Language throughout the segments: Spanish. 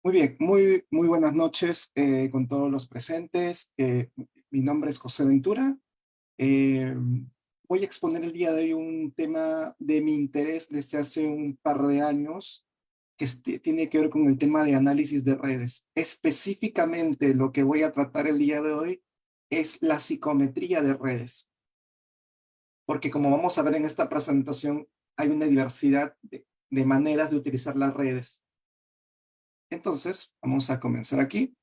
Muy bien, muy buenas noches con todos los presentes. Mi nombre es José Ventura. Eh, Voy a exponer el día de hoy un tema de mi interés desde hace un par de años, que tiene que ver con el tema de análisis de redes. Específicamente lo que voy a tratar el día de hoy es la psicometría de redes, porque como vamos a ver en esta presentación, hay una diversidad de maneras de utilizar las redes. Entonces, vamos a comenzar aquí.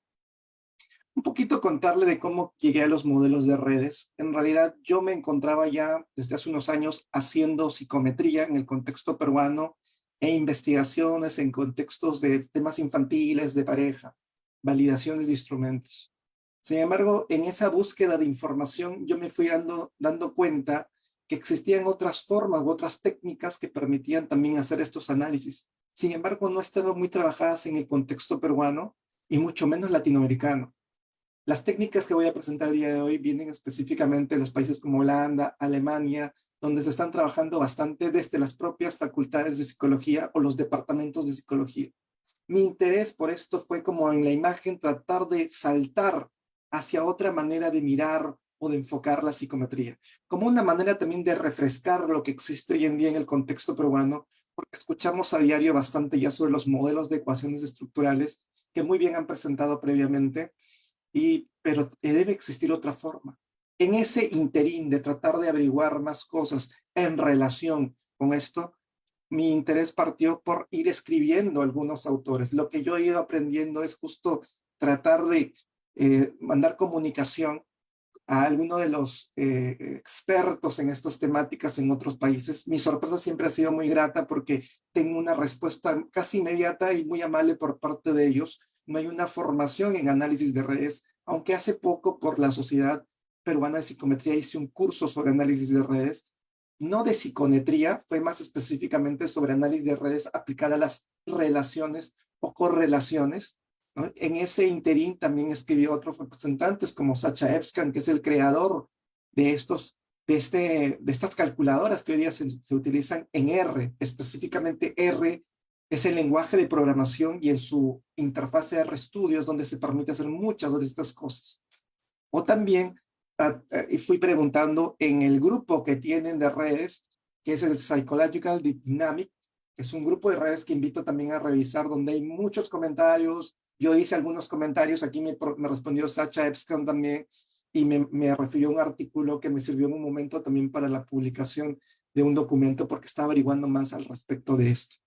Un poquito contarle de cómo llegué a los modelos de redes. En realidad, yo me encontraba ya desde hace unos años haciendo psicometría en el contexto peruano e investigaciones en contextos de temas infantiles, de pareja, validaciones de instrumentos. Sin embargo, en esa búsqueda de información, yo me fui dando cuenta que existían otras formas u otras técnicas que permitían también hacer estos análisis. Sin embargo, no estaban muy trabajadas en el contexto peruano y mucho menos latinoamericano. Las técnicas que voy a presentar el día de hoy vienen específicamente de los países como Holanda, Alemania, donde se están trabajando bastante desde las propias facultades de psicología o los departamentos de psicología. Mi interés por esto fue como en la imagen tratar de saltar hacia otra manera de mirar o de enfocar la psicometría, como una manera también de refrescar lo que existe hoy en día en el contexto peruano, porque escuchamos a diario bastante ya sobre los modelos de ecuaciones estructurales que muy bien han presentado previamente, pero debe existir otra forma. En ese interín de tratar de averiguar más cosas en relación con esto, mi interés partió por ir escribiendo algunos autores. Lo que yo he ido aprendiendo es justo tratar de mandar comunicación a alguno de los expertos en estas temáticas en otros países. Mi sorpresa siempre ha sido muy grata porque tengo una respuesta casi inmediata y muy amable por parte de ellos. No hay una formación en análisis de redes, aunque hace poco por la Sociedad Peruana de Psicometría hice un curso sobre análisis de redes, no de psicometría, fue más específicamente sobre análisis de redes aplicada a las relaciones o correlaciones, ¿no? En ese interín también escribió otros representantes como Sacha Epstein, que es el creador de estas calculadoras que hoy día se utilizan en R. Específicamente R es el lenguaje de programación y en su interfase RStudio es donde se permite hacer muchas de estas cosas. O también fui preguntando en el grupo que tienen de redes, que es el Psychological Dynamic, que es un grupo de redes que invito también a revisar, donde hay muchos comentarios. Yo hice algunos comentarios, aquí me respondió Sacha Epstein también, y me refirió a un artículo que me sirvió en un momento también para la publicación de un documento, porque estaba averiguando más al respecto de esto.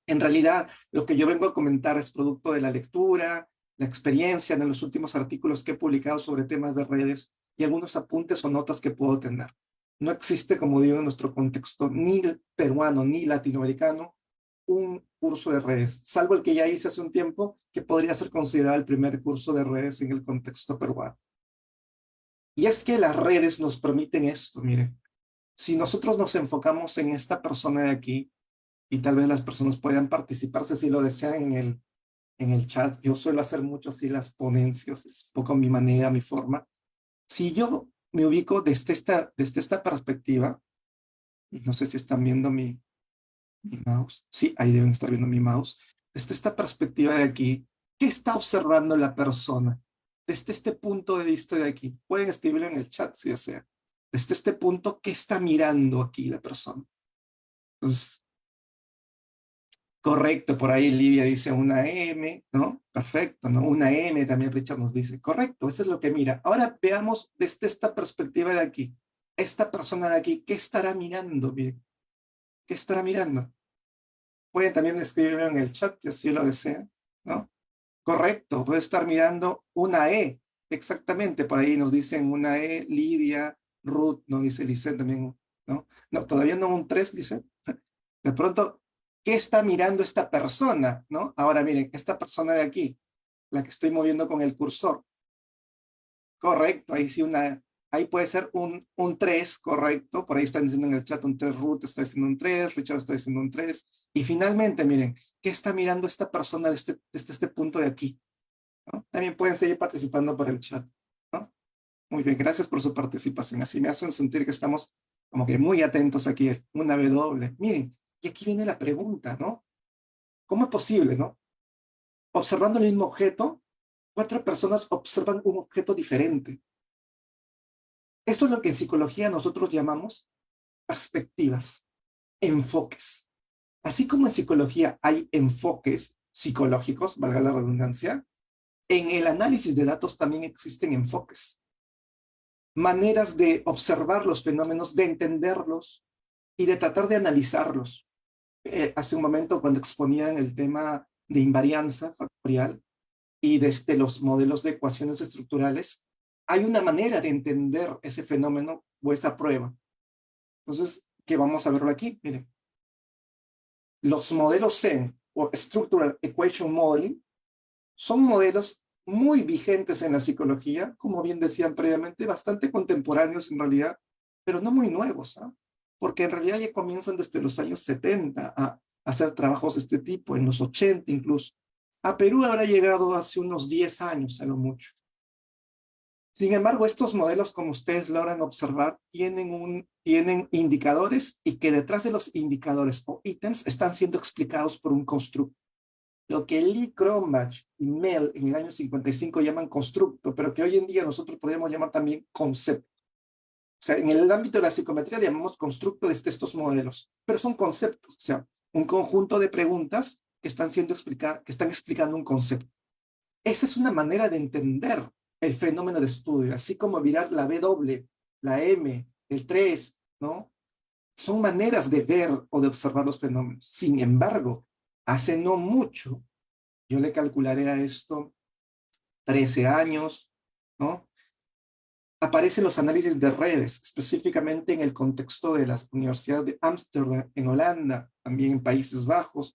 En realidad, lo que yo vengo a comentar es producto de la lectura, la experiencia en los últimos artículos que he publicado sobre temas de redes y algunos apuntes o notas que puedo tener. No existe, como digo, en nuestro contexto ni peruano ni latinoamericano un curso de redes, salvo el que ya hice hace un tiempo, que podría ser considerado el primer curso de redes en el contexto peruano. Y es que las redes nos permiten esto, miren. Si nosotros nos enfocamos en esta persona de aquí, y tal vez las personas puedan participarse si lo desean en el chat. Yo suelo hacer mucho así las ponencias, es un poco mi manera, mi forma. Si yo me ubico desde esta perspectiva, y no sé si están viendo mi mouse, sí, ahí deben estar viendo mi mouse, desde esta perspectiva de aquí, ¿qué está observando la persona? Desde este punto de vista de aquí, pueden escribirlo en el chat si desean. Desde este punto, ¿qué está mirando aquí la persona? Entonces, correcto, por ahí Lidia dice una M, ¿no? Perfecto, ¿no? Una M también Richard nos dice, correcto, eso es lo que mira. Ahora veamos desde esta perspectiva de aquí, esta persona de aquí, ¿qué estará mirando? Miren, ¿qué estará mirando? Pueden también escribirlo en el chat si así lo desean, ¿no? Correcto, puede estar mirando una E, exactamente, por ahí nos dicen una E, Lidia, Ruth, nos dice Lisette también, ¿no? No, todavía no un 3, dice. De pronto, ¿qué está mirando esta persona? ¿No? Ahora miren, esta persona de aquí, la que estoy moviendo con el cursor. Correcto, ahí sí ahí puede ser un 3, correcto. Por ahí están diciendo en el chat un 3, Ruth está diciendo un 3, Richard está diciendo un 3. Y finalmente, miren, ¿qué está mirando esta persona desde este punto de aquí? ¿No? También pueden seguir participando por el chat, ¿no? Muy bien, gracias por su participación. Así me hacen sentir que estamos como que muy atentos aquí. Una W. Miren, y aquí viene la pregunta, ¿no? ¿Cómo es posible, no? observando el mismo objeto, 4 personas observan un objeto diferente. Esto es lo que en psicología nosotros llamamos perspectivas, enfoques. Así como en psicología hay enfoques psicológicos, valga la redundancia, en el análisis de datos también existen enfoques, maneras de observar los fenómenos, de entenderlos y de tratar de analizarlos. Hace un momento cuando exponían el tema de invarianza factorial y desde los modelos de ecuaciones estructurales, hay una manera de entender ese fenómeno o esa prueba. Entonces, ¿qué vamos a verlo aquí? Miren, los modelos SEM o Structural Equation Modeling son modelos muy vigentes en la psicología, como bien decían previamente, bastante contemporáneos en realidad, pero no muy nuevos, ¿eh? Porque en realidad ya comienzan desde los años 70 a hacer trabajos de este tipo, en los 80 incluso. A Perú habrá llegado hace unos 10 años, a lo mucho. Sin embargo, estos modelos, como ustedes logran observar, tienen indicadores y que detrás de los indicadores o ítems están siendo explicados por un constructo. Lo que Lee Cronbach y Mel en el año 55 llaman constructo, pero que hoy en día nosotros podemos llamar también concepto. O sea, en el ámbito de la psicometría llamamos constructo de estos modelos, pero son conceptos, o sea, un conjunto de preguntas que están siendo explicadas, que están explicando un concepto. Esa es una manera de entender el fenómeno de estudio, así como mirar la W, la M, el 3, ¿no? Son maneras de ver o de observar los fenómenos. Sin embargo, hace no mucho, yo le calcularé a esto 13 años, ¿no? Aparecen los análisis de redes, específicamente en el contexto de las universidades de Ámsterdam, en Holanda, también en Países Bajos,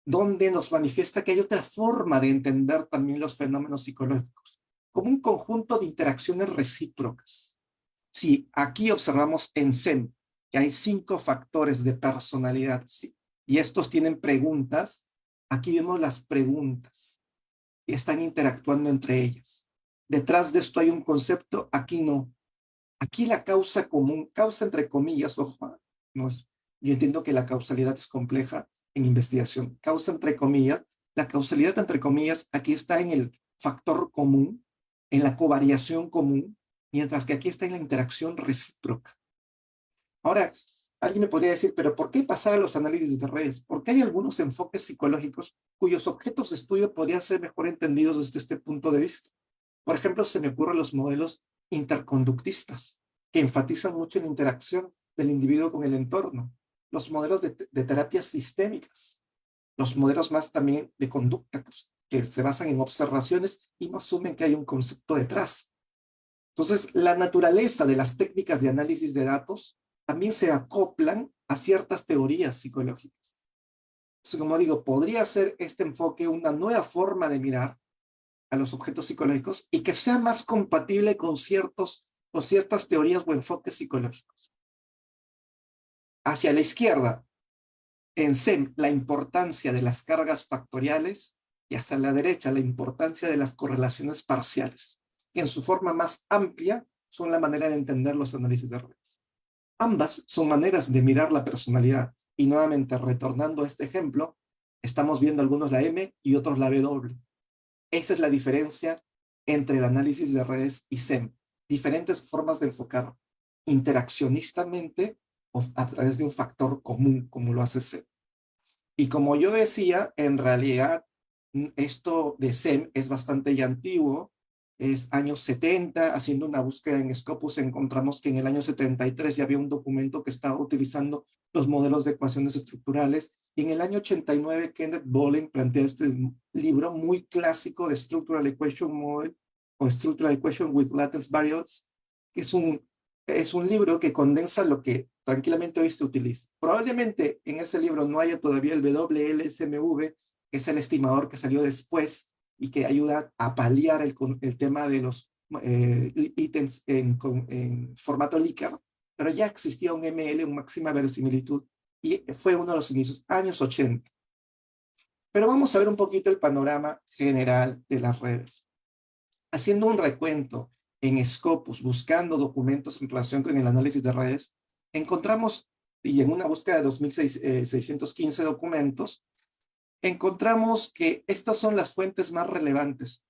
donde nos manifiesta que hay otra forma de entender también los fenómenos psicológicos, como un conjunto de interacciones recíprocas. Si aquí observamos en SEM que hay 5 factores de personalidad, sí, y estos tienen preguntas, aquí vemos las preguntas y están interactuando entre ellas. Detrás de esto hay un concepto, aquí no. Aquí la causa común, causa entre comillas, ojo, no es, yo entiendo que la causalidad es compleja en investigación. Causa entre comillas, la causalidad entre comillas aquí está en el factor común, en la covariación común, mientras que aquí está en la interacción recíproca. Ahora, alguien me podría decir, pero ¿por qué pasar a los análisis de redes? Porque hay algunos enfoques psicológicos cuyos objetos de estudio podrían ser mejor entendidos desde este punto de vista. Por ejemplo, se me ocurren los modelos interconductistas, que enfatizan mucho en la interacción del individuo con el entorno. Los modelos de terapias sistémicas, los modelos más también de conducta, que se basan en observaciones y no asumen que hay un concepto detrás. Entonces, la naturaleza de las técnicas de análisis de datos también se acoplan a ciertas teorías psicológicas. Entonces, como digo, podría ser este enfoque una nueva forma de mirar a los objetos psicológicos y que sea más compatible con ciertas teorías o enfoques psicológicos. Hacia la izquierda, en SEM, la importancia de las cargas factoriales y hacia la derecha, la importancia de las correlaciones parciales, que en su forma más amplia son la manera de entender los análisis de redes. Ambas son maneras de mirar la personalidad y nuevamente retornando a este ejemplo, estamos viendo algunos la M y otros la W. Esa es la diferencia entre el análisis de redes y SEM. Diferentes formas de enfocar interaccionistamente o a través de un factor común, como lo hace SEM. Y como yo decía, en realidad esto de SEM es bastante ya antiguo, es años 70, haciendo una búsqueda en Scopus encontramos que en el año 73 ya había un documento que estaba utilizando los modelos de ecuaciones estructurales, y en el año 89 Kenneth Bowling plantea este libro muy clásico de Structural Equation Model o Structural Equation with Lattice Variables, que es un libro que condensa lo que tranquilamente hoy se utiliza. Probablemente en ese libro no haya todavía el WLSMV, que es el estimador que salió después y que ayuda a paliar el tema de los ítems en formato Likert, pero ya existía un ML, un máxima verosimilitud, y fue uno de los inicios, años 80. Pero vamos a ver un poquito el panorama general de las redes. Haciendo un recuento en Scopus, buscando documentos en relación con el análisis de redes, encontramos, y en una búsqueda de 2.615 documentos, encontramos que estas son las fuentes más relevantes.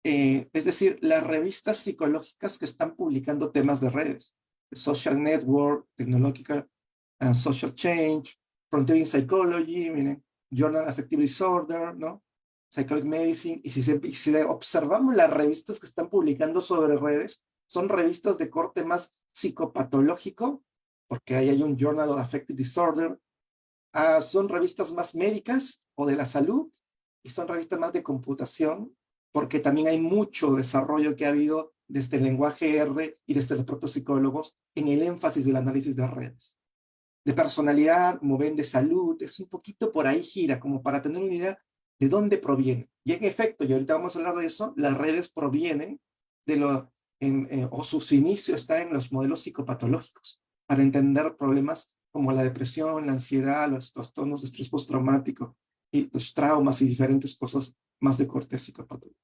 Es decir, las revistas psicológicas que están publicando temas de redes. Social Network, Technological and Social Change, Frontier in Psychology, miren, Journal Affective Disorder, ¿no? Psychological Medicine. Y si observamos las revistas que están publicando sobre redes, son revistas de corte más psicopatológico, porque ahí hay un Journal of Affective Disorder. Son revistas más médicas o de la salud, y son revistas más de computación, porque también hay mucho desarrollo que ha habido desde el lenguaje R y desde los propios psicólogos en el énfasis del análisis de redes. De personalidad, como ven, de salud, es un poquito por ahí gira, como para tener una idea de dónde proviene. Y en efecto, y ahorita vamos a hablar de eso, las redes provienen de o sus inicios están en los modelos psicopatológicos, para entender problemas como la depresión, la ansiedad, los trastornos de estrés postraumático, y los traumas y diferentes cosas más de corte psicopatológico.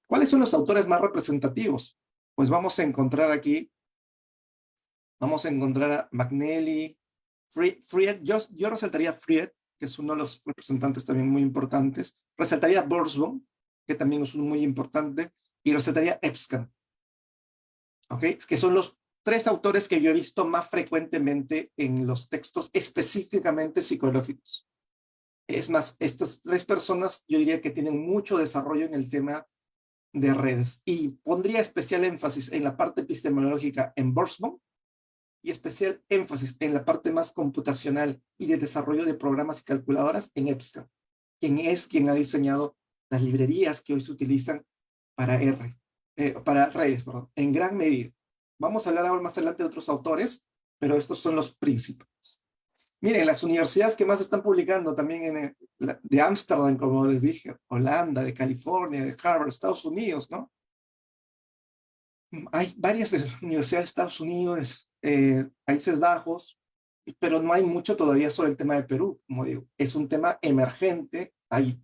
¿Cuáles son los autores más representativos? Pues vamos a encontrar aquí, vamos a encontrar a McNally, Fried, yo resaltaría Fried, que es uno de los representantes también muy importantes, resaltaría Borsboom, que también es muy importante, y resaltaría Epstein, ¿ok? Que son los tres autores que yo he visto más frecuentemente en los textos específicamente psicológicos. Es más, estas tres personas yo diría que tienen mucho desarrollo en el tema de redes, y pondría especial énfasis en la parte epistemológica en Borsboom, y especial énfasis en la parte más computacional y de desarrollo de programas y calculadoras en Epstein, quien ha diseñado las librerías que hoy se utilizan para para redes, perdón, en gran medida. Vamos a hablar ahora más adelante de otros autores, pero estos son los principales. Miren, las universidades que más están publicando también de Ámsterdam, como les dije, Holanda, de California, de Harvard, Estados Unidos, ¿no? Hay varias universidades de Estados Unidos, Países Bajos, pero no hay mucho todavía sobre el tema de Perú, como digo. Es un tema emergente, hay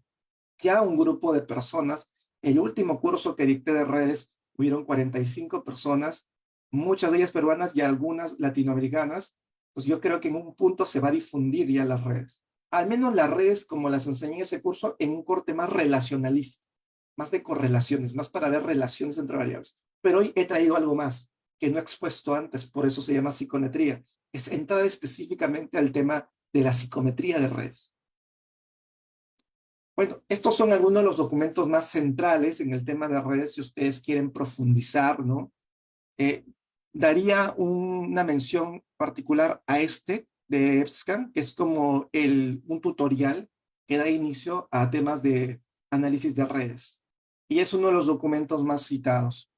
ya un grupo de personas. El último curso que dicté de redes, hubieron 45 personas, muchas de ellas peruanas y algunas latinoamericanas. Pues yo creo que en un punto se va a difundir ya las redes. Al menos las redes, como las enseñé en ese curso, en un corte más relacionalista, más de correlaciones, más para ver relaciones entre variables. Pero hoy he traído algo más que no he expuesto antes, por eso se llama psicometría. Es entrar específicamente al tema de la psicometría de redes. Bueno, estos son algunos de los documentos más centrales en el tema de redes si ustedes quieren profundizar, ¿no? Eh, Daría una mención particular a este de EBSCAN, que es como un tutorial que da inicio a temas de análisis de redes. Y es uno de los documentos más citados.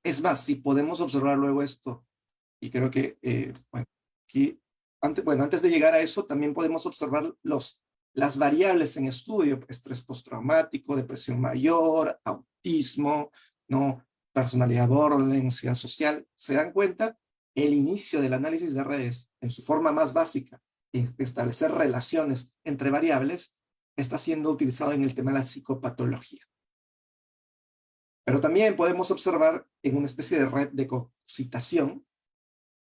Es más, si podemos observar luego esto, y creo que, bueno, aquí, antes de llegar a eso, también podemos observar las variables en estudio: estrés postraumático, depresión mayor, autismo, ¿no? Personalidad borderline, ansiedad social. ¿Se dan cuenta? El inicio del análisis de redes, en su forma más básica, establecer relaciones entre variables, está siendo utilizado en el tema de la psicopatología. Pero también podemos observar en una especie de red de citación,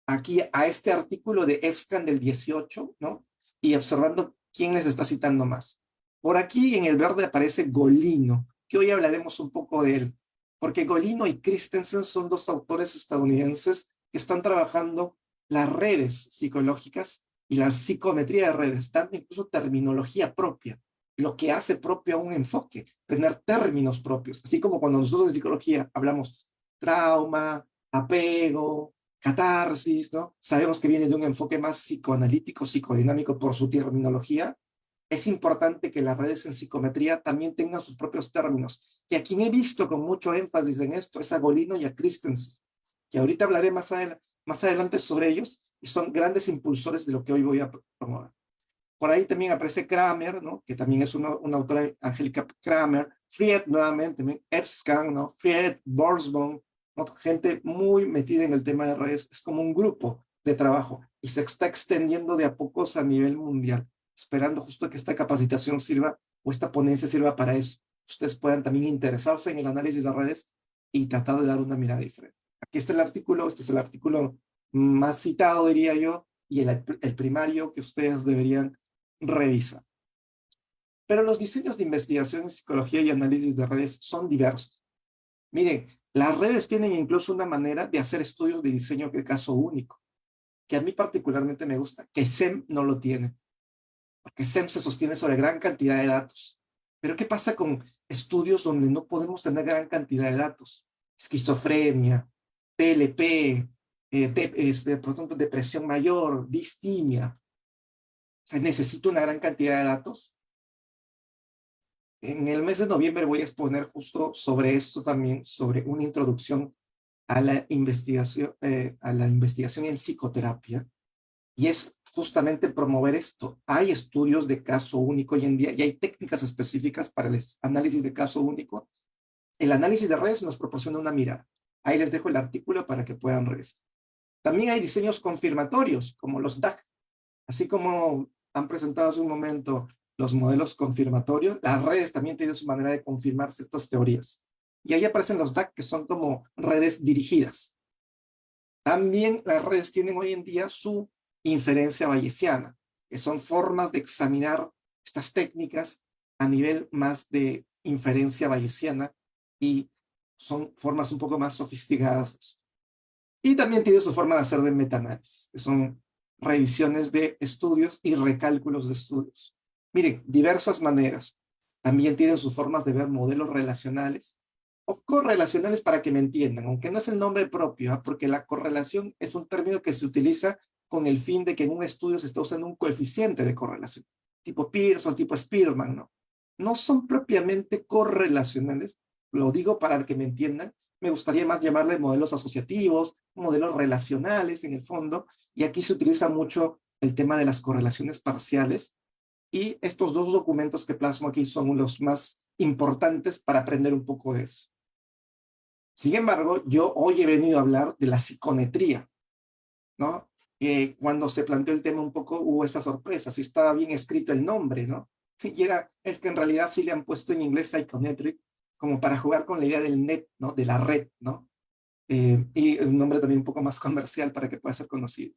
aquí a este artículo de EBSCAN del 18, ¿no? Y observando quién les está citando más. Por aquí en el verde aparece Golino, que hoy hablaremos un poco de él, porque Golino y Christensen son dos autores estadounidenses que están trabajando las redes psicológicas y la psicometría de redes, dando incluso terminología propia, lo que hace propio a un enfoque, tener términos propios, así como cuando nosotros en psicología hablamos trauma, apego, catarsis, ¿no? Sabemos que viene de un enfoque más psicoanalítico, psicodinámico por su terminología. Es importante que las redes en psicometría también tengan sus propios términos. Y a quien he visto con mucho énfasis en esto es a Golino y a Christensen, que ahorita hablaré más adelante sobre ellos, y son grandes impulsores de lo que hoy voy a promover. Por ahí también aparece Kramer, ¿no? Que también es una autora, Angélica Kramer, Fried nuevamente, EBSCAN, ¿no? Fried, Borsboom, ¿no? Gente muy metida en el tema de redes. Es como un grupo de trabajo y se está extendiendo de a pocos a nivel mundial, esperando justo que esta capacitación sirva, o esta ponencia sirva para eso. Ustedes puedan también interesarse en el análisis de redes y tratar de dar una mirada diferente. Aquí está el artículo, este es el artículo más citado, diría yo, y el primario que ustedes deberían revisa. Pero los diseños de investigación en psicología y análisis de redes son diversos. Miren, las redes tienen incluso una manera de hacer estudios de diseño de caso único, que a mí particularmente me gusta, que SEM no lo tiene, porque SEM se sostiene sobre gran cantidad de datos. Pero ¿qué pasa con estudios donde no podemos tener gran cantidad de datos? Esquizofrenia, TLP, por ejemplo, depresión mayor, distimia. Se necesita una gran cantidad de datos. En el mes de noviembre voy a exponer justo sobre esto también, sobre una introducción a la investigación en psicoterapia, y es justamente promover esto. Hay estudios de caso único hoy en día y hay técnicas específicas para el análisis de caso único. El análisis de redes nos proporciona una mirada. Ahí les dejo el artículo para que puedan revisar. También hay diseños confirmatorios, como los DAG, así como han presentado hace un momento los modelos confirmatorios, las redes también tienen su manera de confirmarse estas teorías. Y ahí aparecen los DAG, que son como redes dirigidas. También las redes tienen hoy en día su inferencia bayesiana, que son formas de examinar estas técnicas a nivel más de inferencia bayesiana, y son formas un poco más sofisticadas. Y también tiene su forma de hacer de metaanálisis, que son revisiones de estudios y recálculos de estudios. Miren, diversas maneras. También tienen sus formas de ver modelos relacionales o correlacionales, para que me entiendan, aunque no es el nombre propio, ¿eh? Porque la correlación es un término que se utiliza con el fin de que en un estudio se está usando un coeficiente de correlación, tipo Pearson, tipo Spearman, ¿no? No son propiamente correlacionales, lo digo para que me entiendan. Me gustaría más llamarle modelos asociativos, modelos relacionales en el fondo, y aquí se utiliza mucho el tema de las correlaciones parciales, y estos dos documentos que plasmo aquí son los más importantes para aprender un poco de eso. Sin embargo, yo hoy he venido a hablar de la psicometría, ¿no? Que cuando se planteó el tema un poco hubo esa sorpresa, si estaba bien escrito el nombre, ¿no? Y es que en realidad sí le han puesto en inglés psychometric, como para jugar con la idea del net, ¿no? De la red, ¿no? Y un nombre también un poco más comercial para que pueda ser conocido.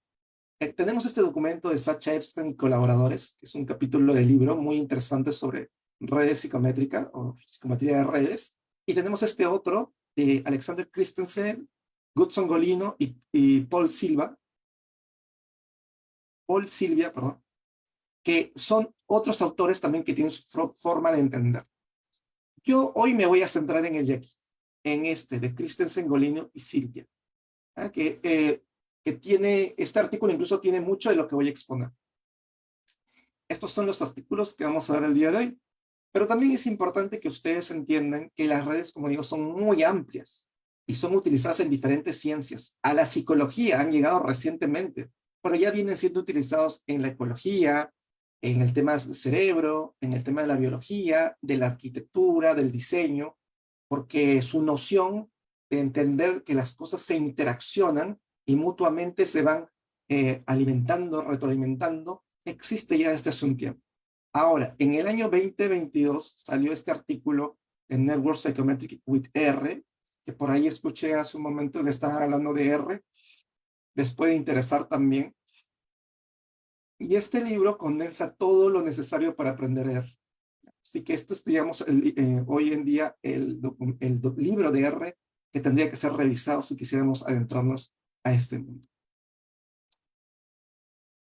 Tenemos este documento de Sacha Epstein y colaboradores, que es un capítulo del libro muy interesante sobre redes psicométricas o psicometría de redes. Y tenemos este otro de Alexander Christensen, Gudson Golino y Paul Silvia, perdón, que son otros autores también que tienen su forma de entender. Yo hoy me voy a centrar en el de aquí, en este de Christensen, Golino y Silvia, ¿eh? Que tiene, este artículo incluso tiene mucho de lo que voy a exponer. Estos son los artículos que vamos a ver el día de hoy, pero también es importante que ustedes entiendan que las redes, como digo, son muy amplias y son utilizadas en diferentes ciencias. A la psicología han llegado recientemente, pero ya vienen siendo utilizados en la ecología, en el tema del cerebro, en el tema de la biología, de la arquitectura, del diseño, porque su noción de entender que las cosas se interaccionan y mutuamente se van alimentando, retroalimentando, existe ya desde hace un tiempo. Ahora, en el año 2022 salió este artículo en Network Psychometric with R, que por ahí escuché hace un momento que estaban hablando de R, les puede interesar también. Y este libro condensa todo lo necesario para aprender R. Así que este es, digamos, hoy en día el libro de R que tendría que ser revisado si quisiéramos adentrarnos a este mundo.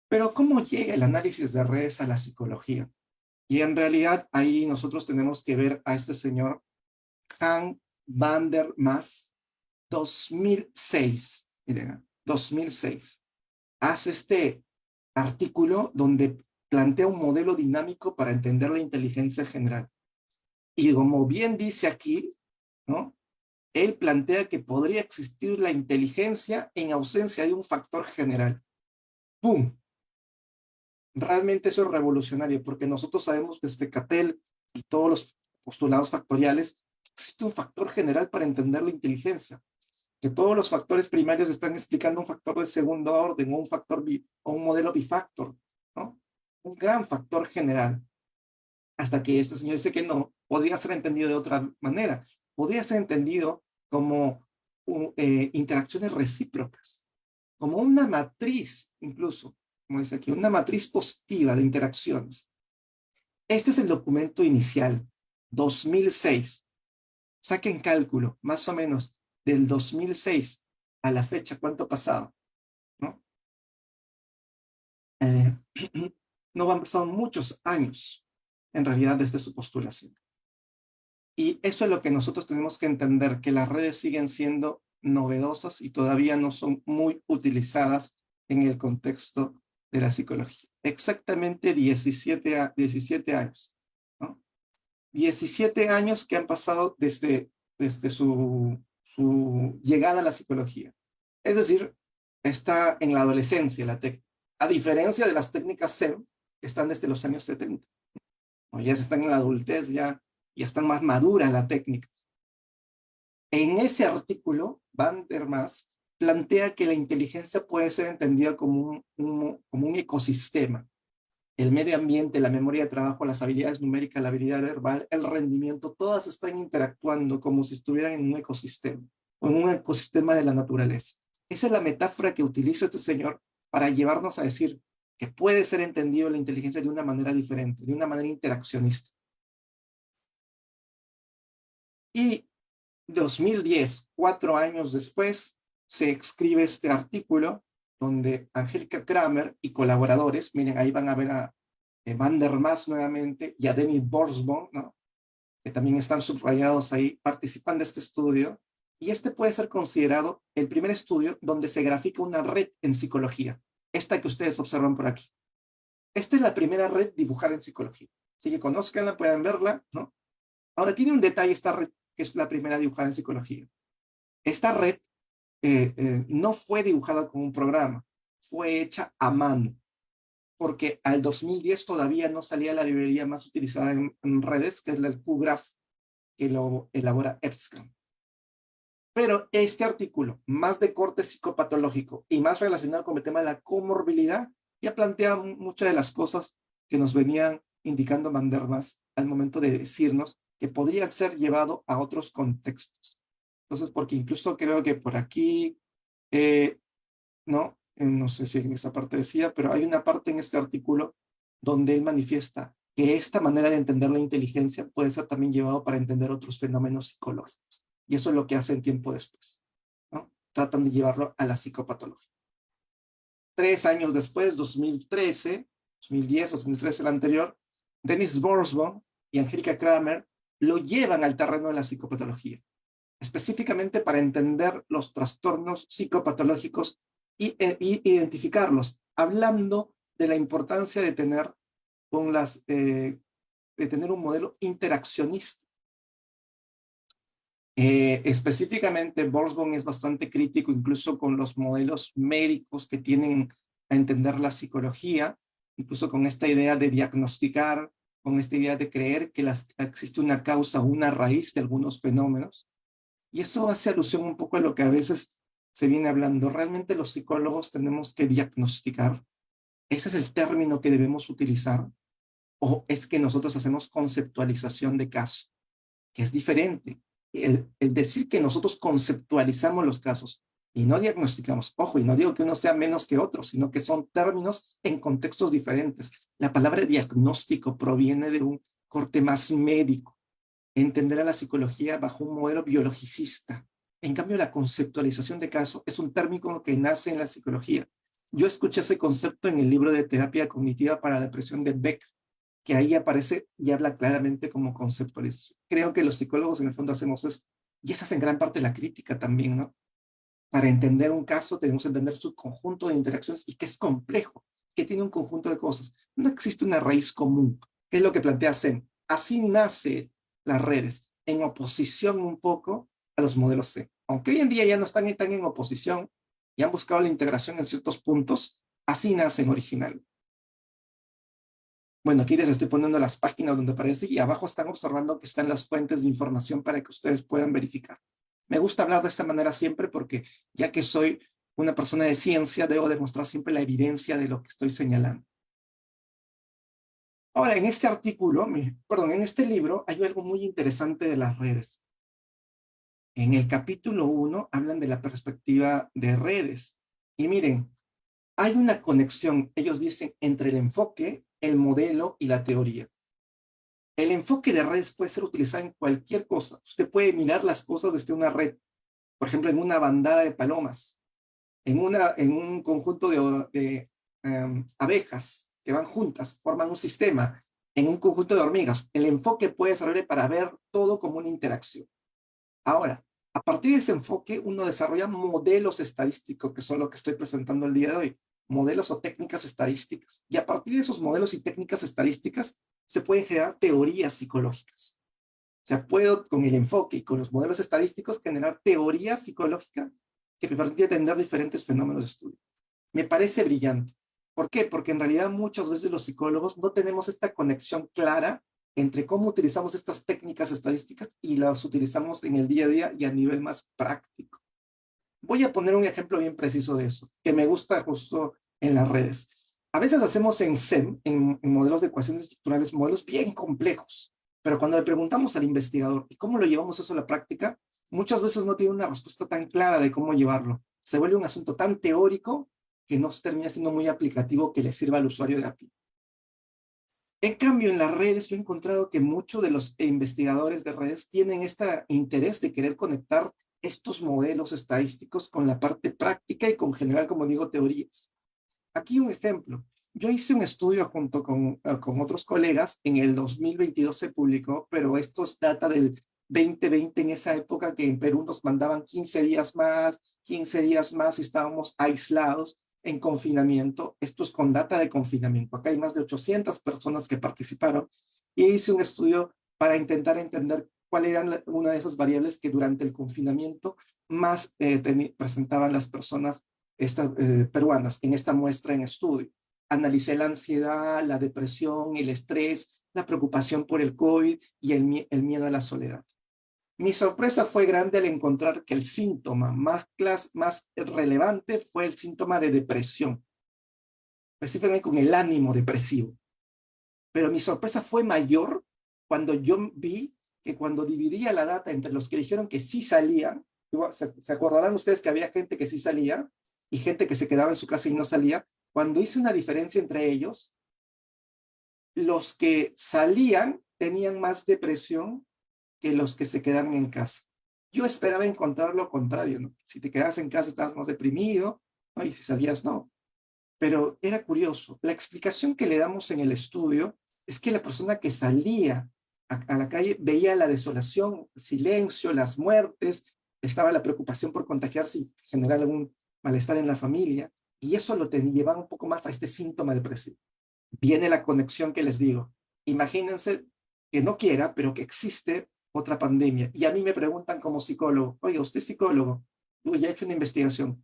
Pero ¿cómo llega el análisis de redes a la psicología? Y en realidad ahí nosotros tenemos que ver a este señor Han van der Maas, 2006. Miren, 2006. Hace este artículo donde plantea un modelo dinámico para entender la inteligencia general. Y como bien dice aquí, ¿no? Él plantea que podría existir la inteligencia en ausencia de un factor general. ¡Pum! Realmente eso es revolucionario, porque nosotros sabemos desde Cattell y todos los postulados factoriales que existe un factor general para entender la inteligencia, que todos los factores primarios están explicando un factor de segundo orden o un factor o un modelo bifactor, ¿no? Un gran factor general, hasta que este señor dice que no, podría ser entendido de otra manera, podría ser entendido como interacciones recíprocas, como una matriz, incluso, como dice aquí, una matriz positiva de interacciones. Este es el documento inicial, 2006. Saquen cálculo, más o menos, del 2006 a la fecha, ¿cuánto ha pasado? ¿No? Eh, son muchos años, en realidad, desde su postulación. Y eso es lo que nosotros tenemos que entender, que las redes siguen siendo novedosas y todavía no son muy utilizadas en el contexto de la psicología. Exactamente 17 años, ¿no? 17 años que han pasado desde su llegada a la psicología. Es decir, está en la adolescencia la técnica, a diferencia de las técnicas SEM, que están desde los años 70. ¿No? Ya están en la adultez, ya están más maduras las técnicas. En ese artículo, Van der Maas plantea que la inteligencia puede ser entendida como un ecosistema. El medio ambiente, la memoria de trabajo, las habilidades numéricas, la habilidad verbal, el rendimiento, todas están interactuando como si estuvieran en un ecosistema, o en un ecosistema de la naturaleza. Esa es la metáfora que utiliza este señor para llevarnos a decir que puede ser entendido la inteligencia de una manera diferente, de una manera interaccionista. Y 2010, 4 años después, se escribe este artículo donde Angélica Kramer y colaboradores, miren, ahí van a ver a Van der Maas nuevamente y a Dennis Borsboom, ¿no? Que también están subrayados ahí, participan de este estudio. Y este puede ser considerado el primer estudio donde se grafica una red en psicología. Esta que ustedes observan por aquí. Esta es la primera red dibujada en psicología. Así que conozcanla, puedan verla, ¿no? Ahora, tiene un detalle esta red, que es la primera dibujada en psicología. Esta red no fue dibujada con un programa, fue hecha a mano, porque al 2010 todavía no salía la librería más utilizada en redes, que es el QGraph, que lo elabora EBSCOM. Pero este artículo, más de corte psicopatológico y más relacionado con el tema de la comorbilidad, ya plantea muchas de las cosas que nos venían indicando Van der Maas al momento de decirnos que podrían ser llevado a otros contextos. Entonces, porque incluso creo que por aquí, no sé si en esta parte decía, pero hay una parte en este artículo donde él manifiesta que esta manera de entender la inteligencia puede ser también llevado para entender otros fenómenos psicológicos. Y eso es lo que hacen tiempo después, ¿no? Tratan de llevarlo a la psicopatología. 3 años después, 2013, 2010, 2013, el anterior, Dennis Borsboom y Angélica Kramer lo llevan al terreno de la psicopatología, específicamente para entender los trastornos psicopatológicos y identificarlos, hablando de la importancia de tener, de tener un modelo interaccionista. Específicamente, Borsboom es bastante crítico incluso con los modelos médicos que tienen a entender la psicología, incluso con esta idea de diagnosticar, con esta idea de creer que existe una causa o una raíz de algunos fenómenos. Y eso hace alusión un poco a lo que a veces se viene hablando. Realmente los psicólogos tenemos que diagnosticar. ¿Ese es el término que debemos utilizar? ¿O es que nosotros hacemos conceptualización de caso? Que es diferente. El decir que nosotros conceptualizamos los casos y no diagnosticamos, ojo, y no digo que uno sea menos que otro, sino que son términos en contextos diferentes. La palabra diagnóstico proviene de un corte más médico, entender a la psicología bajo un modelo biologicista. En cambio, la conceptualización de caso es un término que nace en la psicología. Yo escuché ese concepto en el libro de terapia cognitiva para la depresión de Beck, que ahí aparece y habla claramente como conceptualización. Creo que los psicólogos en el fondo hacemos esto. Y esa es en gran parte la crítica también, ¿no? Para entender un caso tenemos que entender su conjunto de interacciones y que es complejo, que tiene un conjunto de cosas. No existe una raíz común, que es lo que plantea Zen. Así nace las redes, en oposición un poco a los modelos Zen. Aunque hoy en día ya no están tan en oposición y han buscado la integración en ciertos puntos, así nacen originalmente. Bueno, aquí les estoy poniendo las páginas donde aparece y abajo están observando que están las fuentes de información para que ustedes puedan verificar. Me gusta hablar de esta manera siempre porque ya que soy una persona de ciencia, debo demostrar siempre la evidencia de lo que estoy señalando. Ahora, en este artículo, en este libro hay algo muy interesante de las redes. En el capítulo 1 hablan de la perspectiva de redes. Y miren, hay una conexión, ellos dicen, entre el enfoque, el modelo y la teoría. El enfoque de redes puede ser utilizado en cualquier cosa. Usted puede mirar las cosas desde una red, por ejemplo, en una bandada de palomas, en un conjunto de abejas que van juntas, forman un sistema, en un conjunto de hormigas. El enfoque puede servir para ver todo como una interacción. Ahora, a partir de ese enfoque, uno desarrolla modelos estadísticos, que son lo que estoy presentando el día de hoy, modelos o técnicas estadísticas. Y a partir de esos modelos y técnicas estadísticas, se pueden generar teorías psicológicas. O sea, puedo con el enfoque y con los modelos estadísticos generar teorías psicológicas que me permiten entender diferentes fenómenos de estudio. Me parece brillante. ¿Por qué? Porque en realidad muchas veces los psicólogos no tenemos esta conexión clara entre cómo utilizamos estas técnicas estadísticas y las utilizamos en el día a día y a nivel más práctico. Voy a poner un ejemplo bien preciso de eso, que me gusta justo en las redes. A veces hacemos en SEM, en modelos de ecuaciones estructurales, modelos bien complejos, pero cuando le preguntamos al investigador, ¿y cómo lo llevamos eso a la práctica? Muchas veces no tiene una respuesta tan clara de cómo llevarlo. Se vuelve un asunto tan teórico que no termina siendo muy aplicativo que le sirva al usuario de API. En cambio, en las redes yo he encontrado que muchos de los investigadores de redes tienen este interés de querer conectar estos modelos estadísticos con la parte práctica y con general, como digo, teorías. Aquí un ejemplo. Yo hice un estudio junto con otros colegas, en el 2022 se publicó, pero esto es data del 2020, en esa época que en Perú nos mandaban 15 días más y estábamos aislados en confinamiento. Esto es con data de confinamiento. Acá hay más de 800 personas que participaron y hice un estudio para intentar entender cuál era una de esas variables que durante el confinamiento más presentaban las personas peruanas en esta muestra en estudio. Analicé la ansiedad, la depresión, el estrés, la preocupación por el COVID y el miedo a la soledad. Mi sorpresa fue grande al encontrar que el síntoma más relevante fue el síntoma de depresión, específicamente con el ánimo depresivo. Pero mi sorpresa fue mayor cuando yo vi que cuando dividía la data entre los que dijeron que sí salían, se acordarán ustedes que había gente que sí salía y gente que se quedaba en su casa y no salía, cuando hice una diferencia entre ellos, los que salían tenían más depresión que los que se quedaban en casa. Yo esperaba encontrar lo contrario, ¿no? Si te quedabas en casa estabas más deprimido, ¿no? Y si salías no. Pero era curioso. La explicación que le damos en el estudio es que la persona que salía a la calle veía la desolación, el silencio, las muertes, estaba la preocupación por contagiarse y generar algún malestar en la familia, y eso lo llevaba un poco más a este síntoma depresivo. Viene la conexión que les digo. Imagínense que no quiera, pero que existe otra pandemia. Y a mí me preguntan como psicólogo, oye, usted es psicólogo, yo ya he hecho una investigación.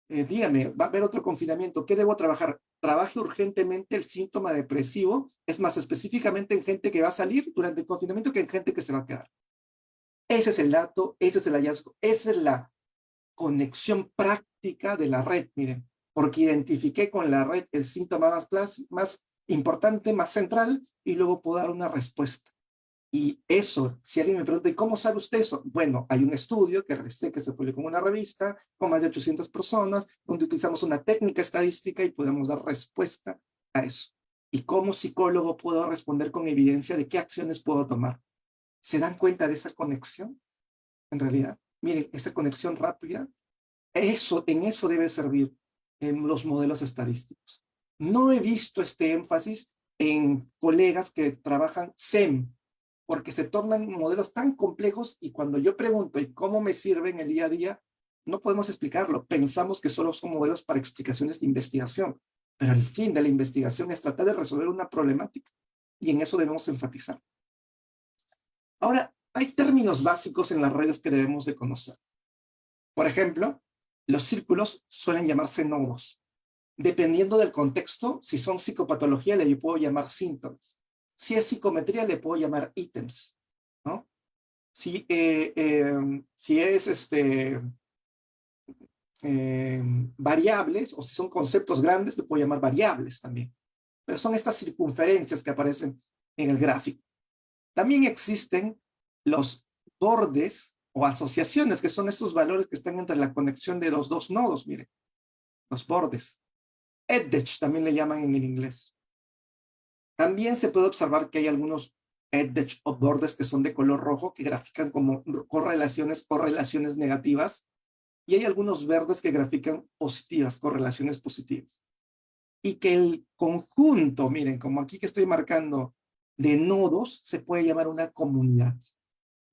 Dígame, va a haber otro confinamiento, ¿qué debo trabajar? Trabaje urgentemente el síntoma depresivo, es más específicamente en gente que va a salir durante el confinamiento que en gente que se va a quedar. Ese es el dato, ese es el hallazgo, esa es la conexión práctica de la red, miren, porque identifiqué con la red el síntoma más importante, más central, y luego puedo dar una respuesta. Y eso, si alguien me pregunta, ¿y cómo sabe usted eso? Bueno, hay un estudio que se publicó en una revista con más de 800 personas, donde utilizamos una técnica estadística y podemos dar respuesta a eso. Y como psicólogo puedo responder con evidencia de qué acciones puedo tomar. ¿Se dan cuenta de esa conexión? En realidad, miren, esa conexión rápida, en eso debe servir en los modelos estadísticos. No he visto este énfasis en colegas que trabajan SEM, porque se tornan modelos tan complejos y cuando yo pregunto ¿y cómo me sirve en el día a día? No podemos explicarlo. Pensamos que solo son modelos para explicaciones de investigación, pero el fin de la investigación es tratar de resolver una problemática y en eso debemos enfatizar. Ahora, hay términos básicos en las redes que debemos de conocer. Por ejemplo, los círculos suelen llamarse nodos. Dependiendo del contexto, si son psicopatología, le puedo llamar síntomas. Si es psicometría, le puedo llamar ítems, ¿no? Si es variables, o si son conceptos grandes, le puedo llamar variables también. Pero son estas circunferencias que aparecen en el gráfico. También existen los bordes o asociaciones, que son estos valores que están entre la conexión de los dos nodos, miren, los bordes. Edge también le llaman en el inglés. También se puede observar que hay algunos edge o bordes que son de color rojo, que grafican como correlaciones o relaciones negativas, y hay algunos verdes que grafican positivas, correlaciones positivas. Y que el conjunto, miren, como aquí que estoy marcando, de nodos, se puede llamar una comunidad,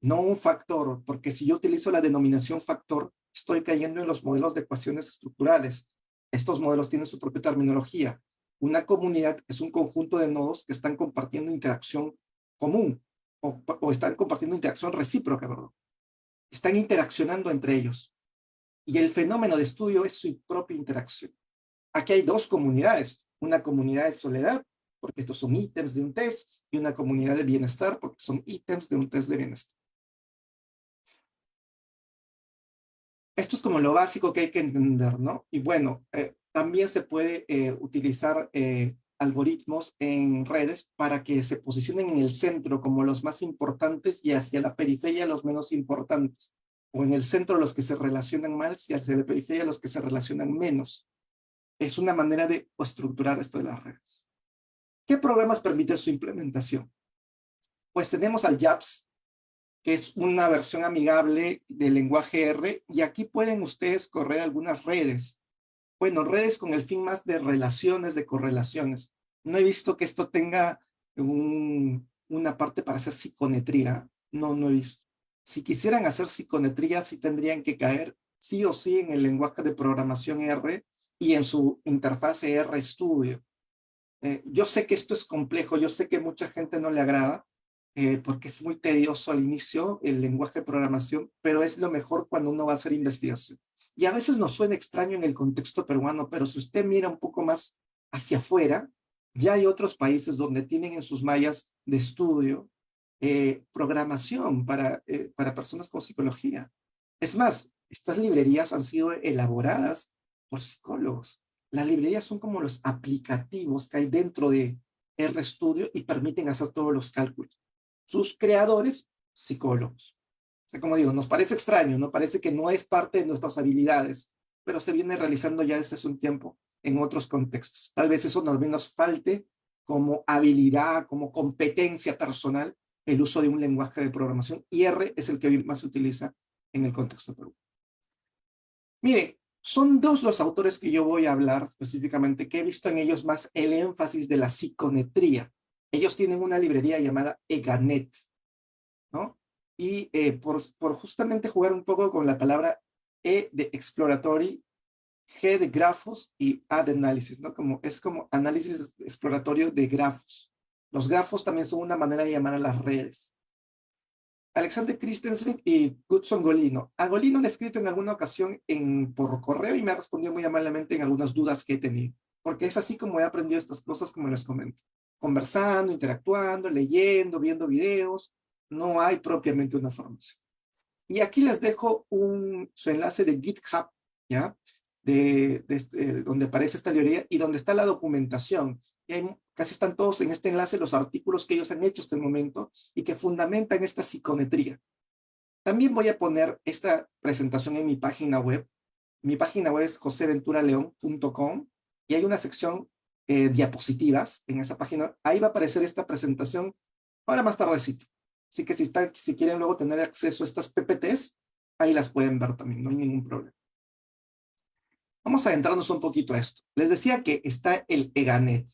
no un factor, porque si yo utilizo la denominación factor, estoy cayendo en los modelos de ecuaciones estructurales. Estos modelos tienen su propia terminología. Una comunidad es un conjunto de nodos que están compartiendo interacción común, o están compartiendo interacción recíproca, perdón. Están interaccionando entre ellos. Y el fenómeno de estudio es su propia interacción. Aquí hay dos comunidades, una comunidad de soledad, porque estos son ítems de un test, y una comunidad de bienestar, porque son ítems de un test de bienestar. Esto es como lo básico que hay que entender, ¿no? Y bueno, también se puede utilizar algoritmos en redes para que se posicionen en el centro como los más importantes y hacia la periferia los menos importantes, o en el centro los que se relacionan más y hacia la periferia los que se relacionan menos. Es una manera de estructurar esto de las redes. ¿Qué programas permiten su implementación? Pues tenemos al JAPS, que es una versión amigable del lenguaje R, y aquí pueden ustedes correr algunas redes. Bueno, redes con el fin más de relaciones, de correlaciones. No he visto que esto tenga una parte para hacer psicometría. No, no he visto. Si quisieran hacer psicometría, sí tendrían que caer sí o sí en el lenguaje de programación R y en su interfase RStudio. Yo sé que esto es complejo, yo sé que mucha gente no le agrada, porque es muy tedioso al inicio el lenguaje de programación, pero es lo mejor cuando uno va a hacer investigación. Y a veces nos suena extraño en el contexto peruano, pero si usted mira un poco más hacia afuera, ya hay otros países donde tienen en sus mallas de estudio programación para personas con psicología. Es más, estas librerías han sido elaboradas por psicólogos. Las librerías son como los aplicativos que hay dentro de RStudio y permiten hacer todos los cálculos. Sus creadores, psicólogos. O sea, como digo, nos parece extraño, ¿no? Parece que no es parte de nuestras habilidades, pero se viene realizando ya desde hace un tiempo en otros contextos. Tal vez eso nos falte como habilidad, como competencia personal, el uso de un lenguaje de programación, y R es el que más se utiliza en el contexto peruano. Mire, son dos los autores que yo voy a hablar específicamente, que he visto en ellos más el énfasis de la psicometría. Ellos tienen una librería llamada EGANET, ¿no? Y por justamente jugar un poco con la palabra E de exploratory, G de grafos y A de análisis, ¿no? Es como análisis exploratorio de grafos. Los grafos también son una manera de llamar a las redes. Alexander Christensen y Goodson Golino. A Golino le he escrito en alguna ocasión por correo y me ha respondido muy amablemente en algunas dudas que he tenido, porque es así como he aprendido estas cosas, como les comento. Conversando, interactuando, leyendo, viendo videos, no hay propiamente una formación. Y aquí les dejo su enlace de GitHub, ¿ya? Donde aparece esta librería y donde está la documentación. Y casi están todos en este enlace los artículos que ellos han hecho hasta el momento y que fundamentan esta psicometría. También voy a poner esta presentación en mi página web. Mi página web es joseventuraleon.com y hay una sección diapositivas en esa página. Ahí va a aparecer esta presentación ahora más tardecito. Así que si quieren luego tener acceso a estas PPTs, ahí las pueden ver también, no hay ningún problema. Vamos a adentrarnos un poquito a esto. Les decía que está el EGANET.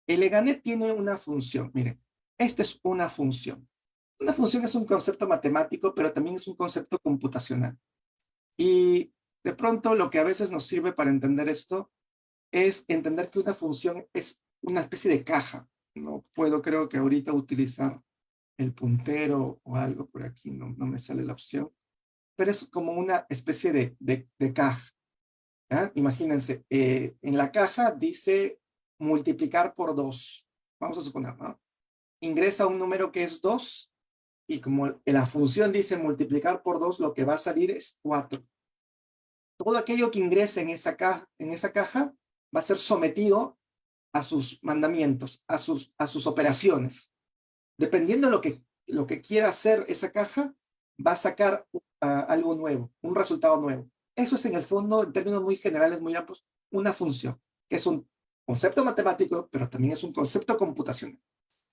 El EGANET tiene una función. Miren, esta es una función. Una función es un concepto matemático, pero también es un concepto computacional. Y de pronto lo que a veces nos sirve para entender esto es entender que una función es una especie de caja. No puedo, creo que ahorita utilizar el puntero o algo por aquí, no me sale la opción, pero es como una especie de caja. ¿Ya? Imagínense, en la caja dice multiplicar por 2. Vamos a suponer, ¿no? Ingresa un número que es 2 y como la función dice multiplicar por 2, lo que va a salir es 4. Todo aquello que ingrese en esa caja va a ser sometido a sus mandamientos, a sus operaciones. Dependiendo de lo que quiera hacer esa caja, va a sacar algo nuevo, un resultado nuevo. Eso es en el fondo, en términos muy generales, muy amplios, una función, que es un concepto matemático, pero también es un concepto computacional.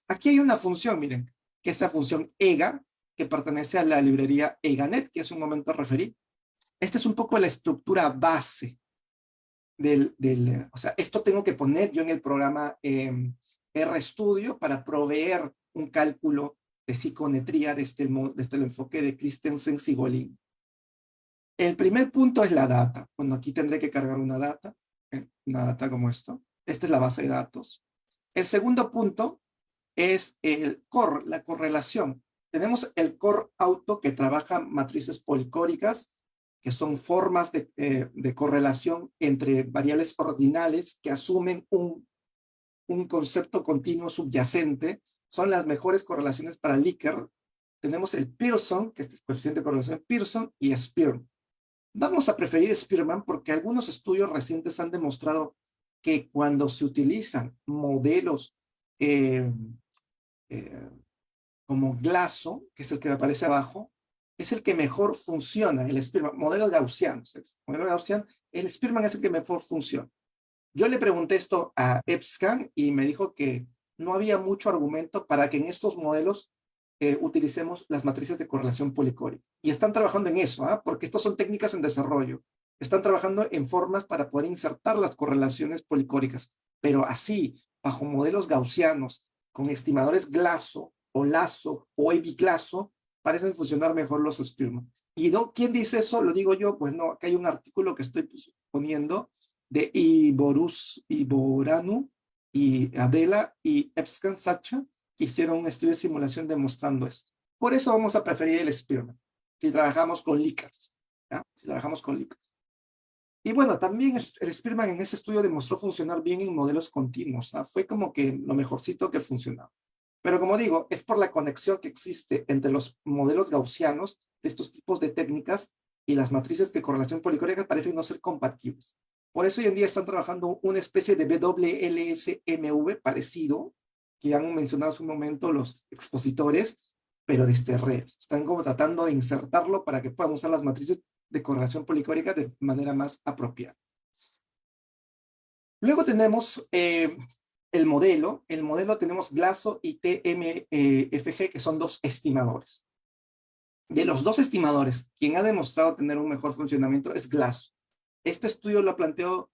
Aquí hay una función, miren, que esta función EGA, que pertenece a la librería EGANet, que hace un momento referí. Esta es un poco la estructura base o sea, esto tengo que poner yo en el programa RStudio para proveer un cálculo de psicometría desde el enfoque de Christensen-Sigolin. El primer punto es la data. Bueno, aquí tendré que cargar una data como esto. Esta es la base de datos. El segundo punto es el core, la correlación. Tenemos el core auto que trabaja matrices policóricas, que son formas de correlación entre variables ordinales que asumen un concepto continuo subyacente. Son las mejores correlaciones para Likert. Tenemos el Pearson, que es el coeficiente de correlación Pearson, y Spearman. Vamos a preferir Spearman porque algunos estudios recientes han demostrado que cuando se utilizan modelos eh, eh, como Glasso, que es el que me aparece abajo, es el que mejor funciona, el Spearman, modelo gaussiano. Modelo gaussiano, el Spearman es el que mejor funciona. Yo le pregunté esto a EPSCAN y me dijo que no había mucho argumento para que en estos modelos utilicemos las matrices de correlación policórica. Y están trabajando en eso, porque estas son técnicas en desarrollo. Están trabajando en formas para poder insertar las correlaciones policóricas, pero así, bajo modelos gaussianos, con estimadores Glasso o Lasso o Ebiclasso, parecen funcionar mejor los Spearman. ¿Y no, quién dice eso? Lo digo yo, pues no, acá hay un artículo que estoy poniendo de Iboranu y Adela y Epscan Sacha, que hicieron un estudio de simulación demostrando esto. Por eso vamos a preferir el Spearman, si trabajamos con Likert. Si trabajamos con Likert. Y bueno, también el Spearman en ese estudio demostró funcionar bien en modelos continuos. Fue como que lo mejorcito que funcionaba. Pero como digo, es por la conexión que existe entre los modelos gaussianos de estos tipos de técnicas y las matrices de correlación policórica parecen no ser compatibles. Por eso hoy en día están trabajando una especie de WLSMV parecido, que han mencionado hace un momento los expositores, pero de redes. Están como tratando de insertarlo para que puedan usar las matrices de correlación policórica de manera más apropiada. Luego tenemos el modelo. El modelo tenemos Glasso y TMFG, que son dos estimadores. De los dos estimadores, quien ha demostrado tener un mejor funcionamiento es Glasso. Este estudio lo planteó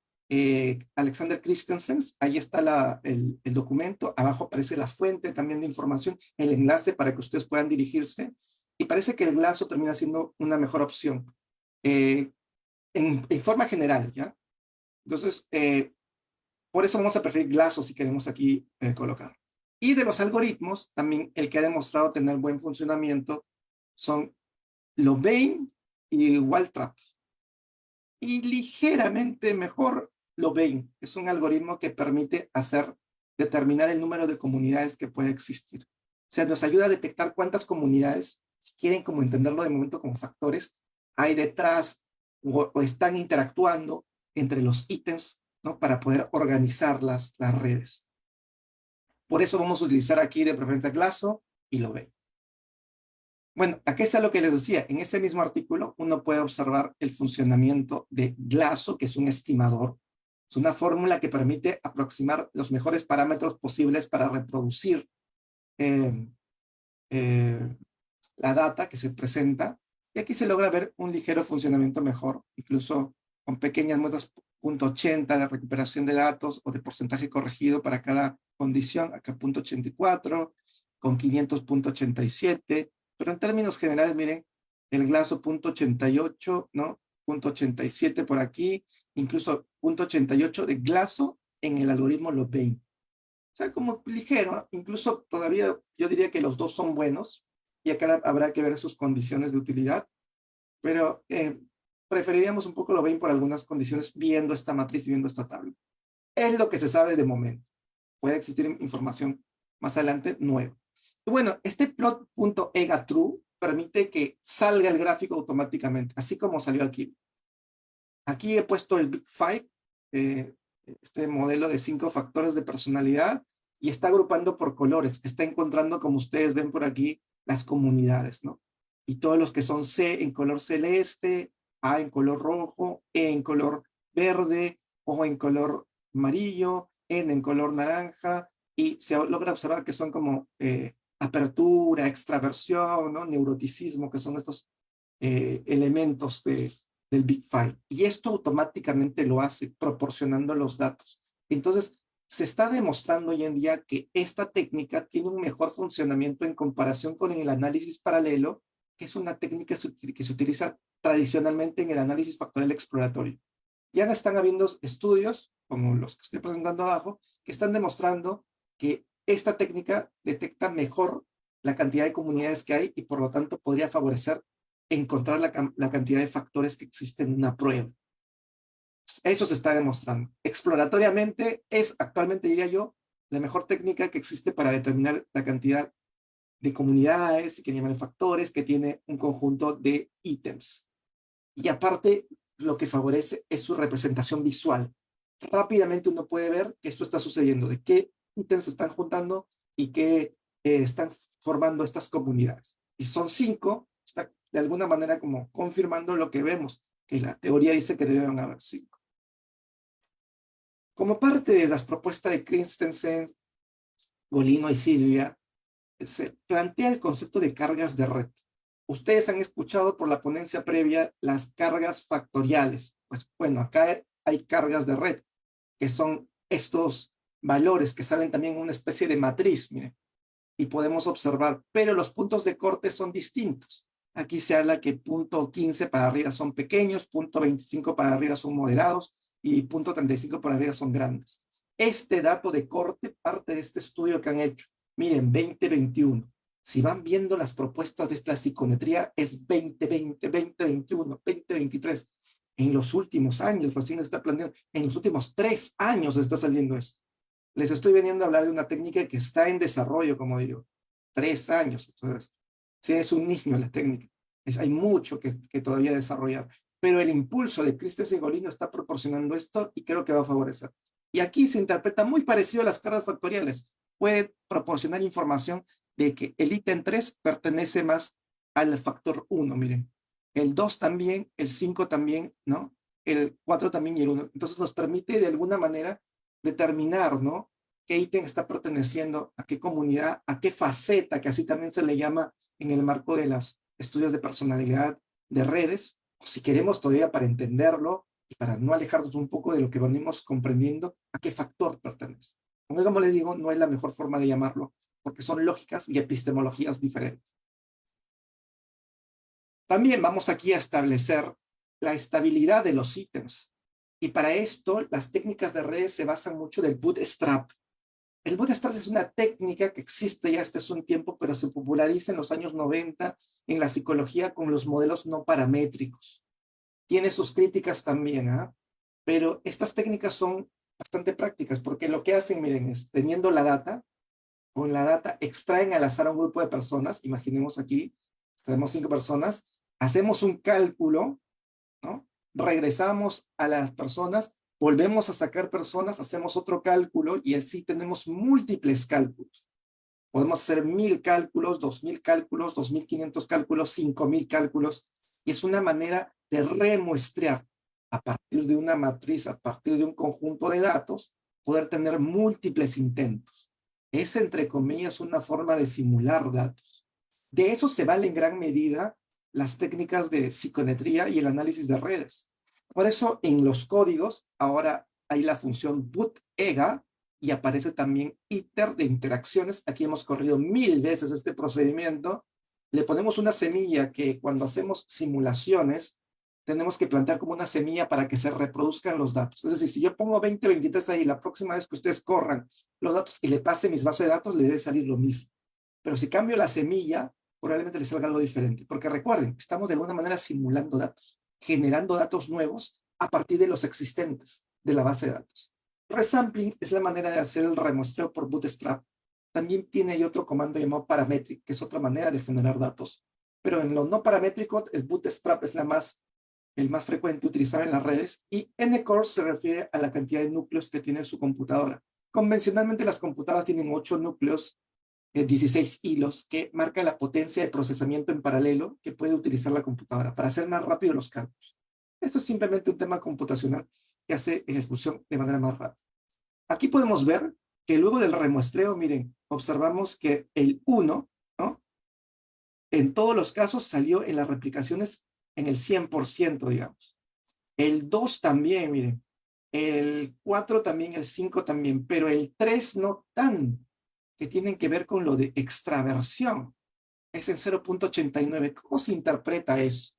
Alexander Christensen. Ahí está el documento. Abajo aparece la fuente también de información, el enlace para que ustedes puedan dirigirse. Y parece que el Glasso termina siendo una mejor opción. En forma general, ¿ya? Entonces, por eso vamos a preferir Glasso si queremos aquí colocar. Y de los algoritmos, también el que ha demostrado tener buen funcionamiento son Lobain y Waltrap. Y ligeramente mejor Lobain, que es un algoritmo que permite determinar el número de comunidades que puede existir. O sea, nos ayuda a detectar cuántas comunidades, si quieren como entenderlo de momento como factores, hay detrás o están interactuando entre los ítems, ¿no? Para poder organizar las redes. Por eso vamos a utilizar aquí de preferencia Glasso y Lobain. Bueno, aquí está lo que les decía. En ese mismo artículo uno puede observar el funcionamiento de Glasso, que es un estimador. Es una fórmula que permite aproximar los mejores parámetros posibles para reproducir la data que se presenta. Y aquí se logra ver un ligero funcionamiento mejor, incluso con pequeñas muestras 0.80 de recuperación de datos o de porcentaje corregido para cada condición. Acá 0.84, con 500.87. Pero en términos generales, miren, el Glasso 0.88, ¿no? 0.87 por aquí, incluso 0.88 de Glasso en el algoritmo Lobain. O sea, como ligero, incluso todavía yo diría que los dos son buenos, y acá habrá que ver sus condiciones de utilidad, pero preferiríamos un poco Lobain por algunas condiciones viendo esta matriz y viendo esta tabla. Es lo que se sabe de momento. Puede existir información más adelante nueva. Y bueno, este plot.egaTrue permite que salga el gráfico automáticamente, así como salió aquí. Aquí he puesto el Big Five, este modelo de 5 factores de personalidad, y está agrupando por colores. Está encontrando, como ustedes ven por aquí, las comunidades, ¿no? Y todos los que son C en color celeste, A en color rojo, E en color verde, O en color amarillo, N en color naranja, y se logra observar que son como apertura, extraversión, ¿no? Neuroticismo, que son estos elementos del Big Five. Y esto automáticamente lo hace proporcionando los datos. Entonces, se está demostrando hoy en día que esta técnica tiene un mejor funcionamiento en comparación con el análisis paralelo, que es una técnica que se utiliza tradicionalmente en el análisis factorial exploratorio. Ya están habiendo estudios, como los que estoy presentando abajo, que están demostrando que esta técnica detecta mejor la cantidad de comunidades que hay y por lo tanto podría favorecer encontrar la cantidad de factores que existen en una prueba. Eso se está demostrando. Exploratoriamente es actualmente, diría yo, la mejor técnica que existe para determinar la cantidad de comunidades, que llaman factores, que tiene un conjunto de ítems. Y aparte, lo que favorece es su representación visual. Rápidamente uno puede ver que esto está sucediendo, de qué ítems se están juntando y qué están formando estas comunidades. Y son 5, está de alguna manera como confirmando lo que vemos, que la teoría dice que deben haber 5. Como parte de las propuestas de Christensen, Golino y Silvia, se plantea el concepto de cargas de red. Ustedes han escuchado por la ponencia previa las cargas factoriales. Pues bueno, acá hay cargas de red, que son estos valores que salen también en una especie de matriz, miren, y podemos observar, pero los puntos de corte son distintos. Aquí se habla que punto 15 para arriba son pequeños, punto 25 para arriba son moderados y punto 35 para arriba son grandes. Este dato de corte parte de este estudio que han hecho. Miren, 2021. Si van viendo las propuestas de esta psicometría, es 2020, 2021, 2023. En los últimos años, recién está planeando, en los últimos 3 años está saliendo esto. Les estoy veniendo a hablar de una técnica que está en desarrollo, como digo, 3 años. Entonces, sí, es un niño la técnica. Hay mucho que todavía desarrollar. Pero el impulso de Christensen y Golino está proporcionando esto y creo que va a favorecer. Y aquí se interpreta muy parecido a las cargas factoriales. Puede proporcionar información de que el ítem 3 pertenece más al factor 1, miren. El 2 también, el 5 también, ¿no? El 4 también y el 1. Entonces nos permite de alguna manera determinar, ¿no? Qué ítem está perteneciendo, a qué comunidad, a qué faceta, que así también se le llama en el marco de los estudios de personalidad de redes, o si queremos todavía para entenderlo y para no alejarnos un poco de lo que venimos comprendiendo, a qué factor pertenece. Como les digo, no es la mejor forma de llamarlo, porque son lógicas y epistemologías diferentes. También vamos aquí a establecer la estabilidad de los ítems. Y para esto, las técnicas de redes se basan mucho del bootstrap. El bootstrap es una técnica que existe ya desde hace un tiempo, pero se populariza en los años 90 en la psicología con los modelos no paramétricos. Tiene sus críticas también, ¿ah? Pero estas técnicas son bastante prácticas, porque lo que hacen, miren, es teniendo la data, con la data extraen al azar a un grupo de personas, imaginemos aquí, tenemos 5 personas, hacemos un cálculo, ¿no? Regresamos a las personas, volvemos a sacar personas, hacemos otro cálculo y así tenemos múltiples cálculos. Podemos hacer 1000 cálculos, 2000 cálculos, 2500 cálculos, 5000 cálculos, y es una manera de remuestrear a partir de una matriz, a partir de un conjunto de datos, poder tener múltiples intentos. Es, entre comillas, una forma de simular datos. De eso se vale en gran medida las técnicas de psicometría y el análisis de redes. Por eso en los códigos ahora hay la función bootEGA y aparece también ITER de interacciones. Aquí hemos corrido 1000 veces este procedimiento. Le ponemos una semilla que cuando hacemos simulaciones tenemos que plantear como una semilla para que se reproduzcan los datos. Es decir, si yo pongo 2023 ahí, la próxima vez que ustedes corran los datos y le pase mis bases de datos, le debe salir lo mismo. Pero si cambio la semilla, probablemente les salga algo diferente. Porque recuerden, estamos de alguna manera simulando datos, generando datos nuevos a partir de los existentes de la base de datos. Resampling es la manera de hacer el remuestreo por bootstrap. También tiene otro comando llamado parametric, que es otra manera de generar datos. Pero en lo no paramétrico, el bootstrap es el más frecuente utilizado en las redes, y N-core se refiere a la cantidad de núcleos que tiene su computadora. Convencionalmente las computadoras tienen 8 núcleos, 16 hilos, que marca la potencia de procesamiento en paralelo que puede utilizar la computadora para hacer más rápido los cálculos. Esto es simplemente un tema computacional que hace ejecución de manera más rápida. Aquí podemos ver que luego del remuestreo, miren, observamos que el 1, ¿no? En todos los casos salió en las replicaciones en el 100%, digamos. El 2 también, miren. El 4 también, el 5 también, pero el 3 no tan, que tienen que ver con lo de extraversión. Es en 0.89. ¿Cómo se interpreta eso?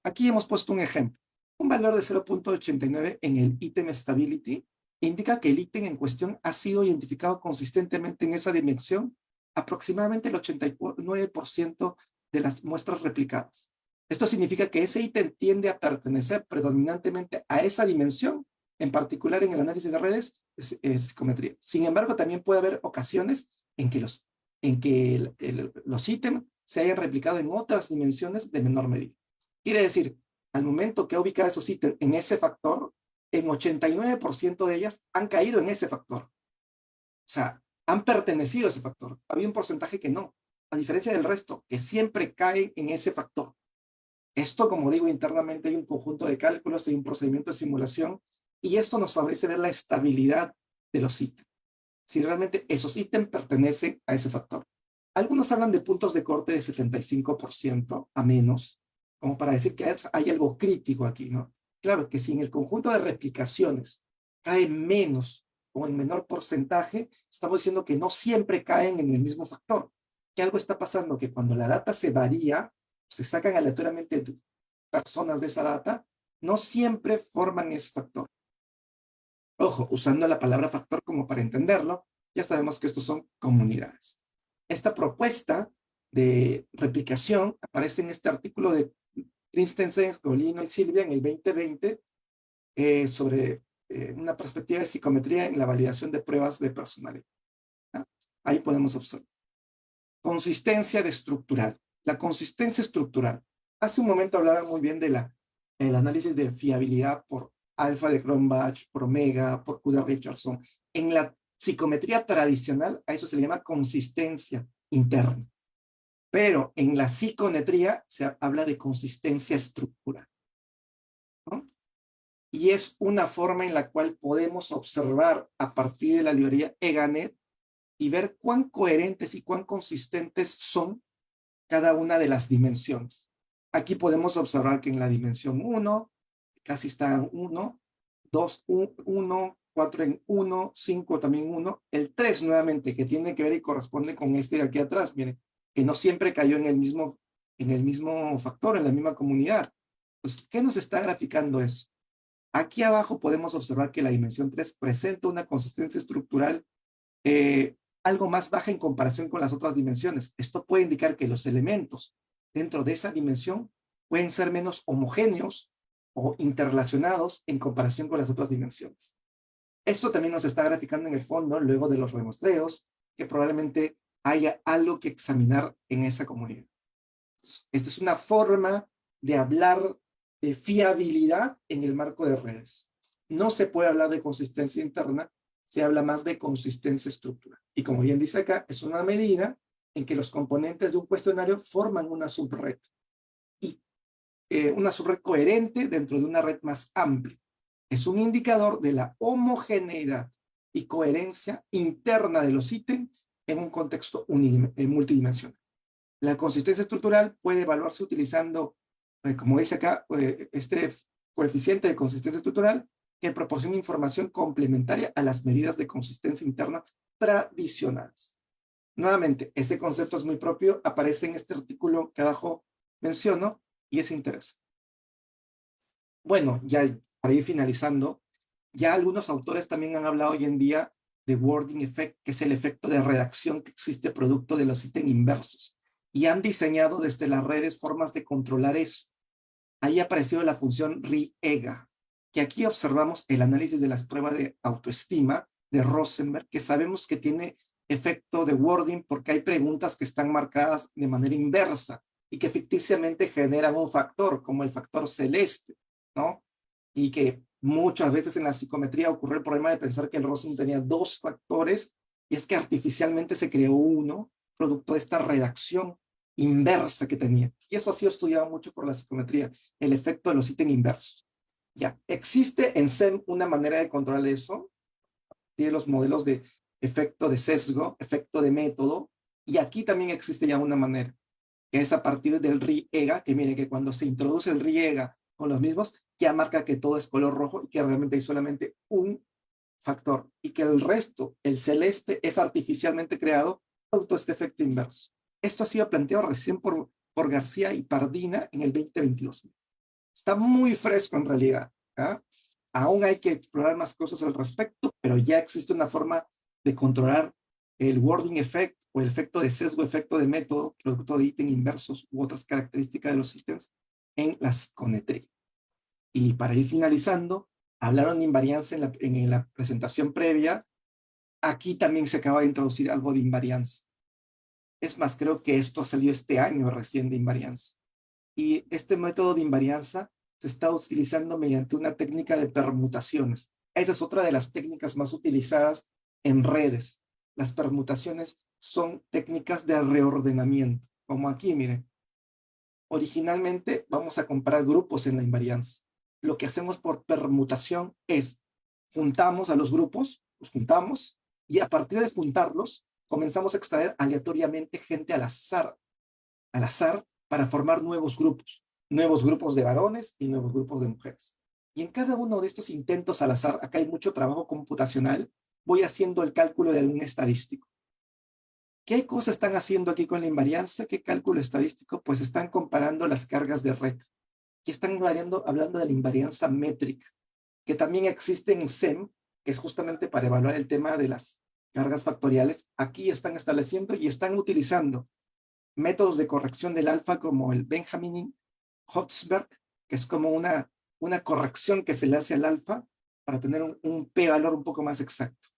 Aquí hemos puesto un ejemplo. Un valor de 0.89 en el ítem stability indica que el ítem en cuestión ha sido identificado consistentemente en esa dimensión aproximadamente el 89% de las muestras replicadas. Esto significa que ese ítem tiende a pertenecer predominantemente a esa dimensión, en particular en el análisis de redes, es psicometría. Sin embargo, también puede haber ocasiones en que los ítems se hayan replicado en otras dimensiones de menor medida. Quiere decir, al momento que ha ubicado esos ítems en ese factor, en 89% de ellas han caído en ese factor. O sea, han pertenecido a ese factor. Había un porcentaje que no, a diferencia del resto, que siempre caen en ese factor. Esto, como digo, internamente hay un conjunto de cálculos, hay un procedimiento de simulación, y esto nos favorece ver la estabilidad de los ítems. Si realmente esos ítems pertenecen a ese factor. Algunos hablan de puntos de corte de 75% a menos, como para decir que hay algo crítico aquí, ¿no? Claro que si en el conjunto de replicaciones cae menos o en menor porcentaje, estamos diciendo que no siempre caen en el mismo factor, que algo está pasando, que cuando la data se varía, se sacan aleatoriamente personas de esa data, no siempre forman ese factor. Ojo, usando la palabra factor como para entenderlo, ya sabemos que estos son comunidades. Esta propuesta de replicación aparece en este artículo de Christensen, Golino y Silvia en el 2020 sobre una perspectiva de psicometría en la validación de pruebas de personalidad. ¿Ah? Ahí podemos observar. Consistencia de estructural. La consistencia estructural. Hace un momento hablaba muy bien de el análisis de fiabilidad por alfa de Cronbach, por omega, por Q de Richardson. En la psicometría tradicional, a eso se le llama consistencia interna. Pero en la psicometría se habla de consistencia estructural, ¿no? Y es una forma en la cual podemos observar a partir de la librería EGANET y ver cuán coherentes y cuán consistentes son cada una de las dimensiones. Aquí podemos observar que en la dimensión 1, casi está 1, 2, 1, 4 en 1, 5 también 1, el 3 nuevamente, que tiene que ver y corresponde con este de aquí atrás, miren, que no siempre cayó en el mismo factor, en la misma comunidad. Pues, ¿qué nos está graficando eso? Aquí abajo podemos observar que la dimensión 3 presenta una consistencia estructural algo más baja en comparación con las otras dimensiones. Esto puede indicar que los elementos dentro de esa dimensión pueden ser menos homogéneos o interrelacionados en comparación con las otras dimensiones. Esto también nos está graficando en el fondo, luego de los remuestreos, que probablemente haya algo que examinar en esa comunidad. Esta es una forma de hablar de fiabilidad en el marco de redes. No se puede hablar de consistencia interna, se habla más de consistencia estructural. Y como bien dice acá, es una medida en que los componentes de un cuestionario forman una subred. Y una subred coherente dentro de una red más amplia. Es un indicador de la homogeneidad y coherencia interna de los ítems en un contexto multidimensional. La consistencia estructural puede evaluarse utilizando, como dice acá, este coeficiente de consistencia estructural que proporciona información complementaria a las medidas de consistencia interna tradicionales. Nuevamente, ese concepto es muy propio, aparece en este artículo que abajo menciono y es interesante. Bueno, ya para ir finalizando, ya algunos autores también han hablado hoy en día de wording effect, que es el efecto de redacción que existe producto de los ítems inversos. Y han diseñado desde las redes formas de controlar eso. Ahí ha aparecido la función RIEGA, que aquí observamos el análisis de las pruebas de autoestima de Rosenberg, que sabemos que tiene efecto de wording porque hay preguntas que están marcadas de manera inversa y que ficticiamente generan un factor, como el factor celeste, ¿no? Y que muchas veces en la psicometría ocurre el problema de pensar que el Rosen tenía dos factores, y es que artificialmente se creó uno, producto de esta redacción inversa que tenía. Y eso ha sido estudiado mucho por la psicometría, el efecto de los ítems inversos. Ya, existe en SEM una manera de controlar eso, tiene los modelos de efecto de sesgo, efecto de método, y aquí también existe ya una manera, que es a partir del RIEGA, que mire que cuando se introduce el RIEGA con los mismos, ya marca que todo es color rojo y que realmente hay solamente un factor y que el resto, el celeste, es artificialmente creado producto de este efecto inverso. Esto ha sido planteado recién por García y Pardina en el 2022. Está muy fresco en realidad. ¿Ah? Aún hay que explorar más cosas al respecto, pero ya existe una forma de controlar el wording effect o el efecto de sesgo, efecto de método, producto de ítem inversos u otras características de los ítems en la psicometría. Y para ir finalizando, hablaron de invarianza en la presentación previa. Aquí también se acaba de introducir algo de invarianza. Es más, creo que esto ha salido este año recién de invarianza. Y este método de invarianza se está utilizando mediante una técnica de permutaciones. Esa es otra de las técnicas más utilizadas en redes. Las permutaciones son técnicas de reordenamiento, como aquí, miren. Originalmente vamos a comparar grupos en la invarianza. Lo que hacemos por permutación es juntamos a los grupos, los juntamos, y a partir de juntarlos, comenzamos a extraer aleatoriamente gente al azar para formar nuevos grupos de varones y nuevos grupos de mujeres. Y en cada uno de estos intentos al azar, acá hay mucho trabajo computacional, voy haciendo el cálculo de un estadístico. ¿Qué cosa están haciendo aquí con la invarianza? ¿Qué cálculo estadístico? Pues están comparando las cargas de red. Y están hablando de la invarianza métrica, que también existe en SEM, que es justamente para evaluar el tema de las cargas factoriales. Aquí están estableciendo y están utilizando métodos de corrección del alfa como el Benjamin-Hochberg, que es como una corrección que se le hace al alfa para tener un p-valor un poco más exacto.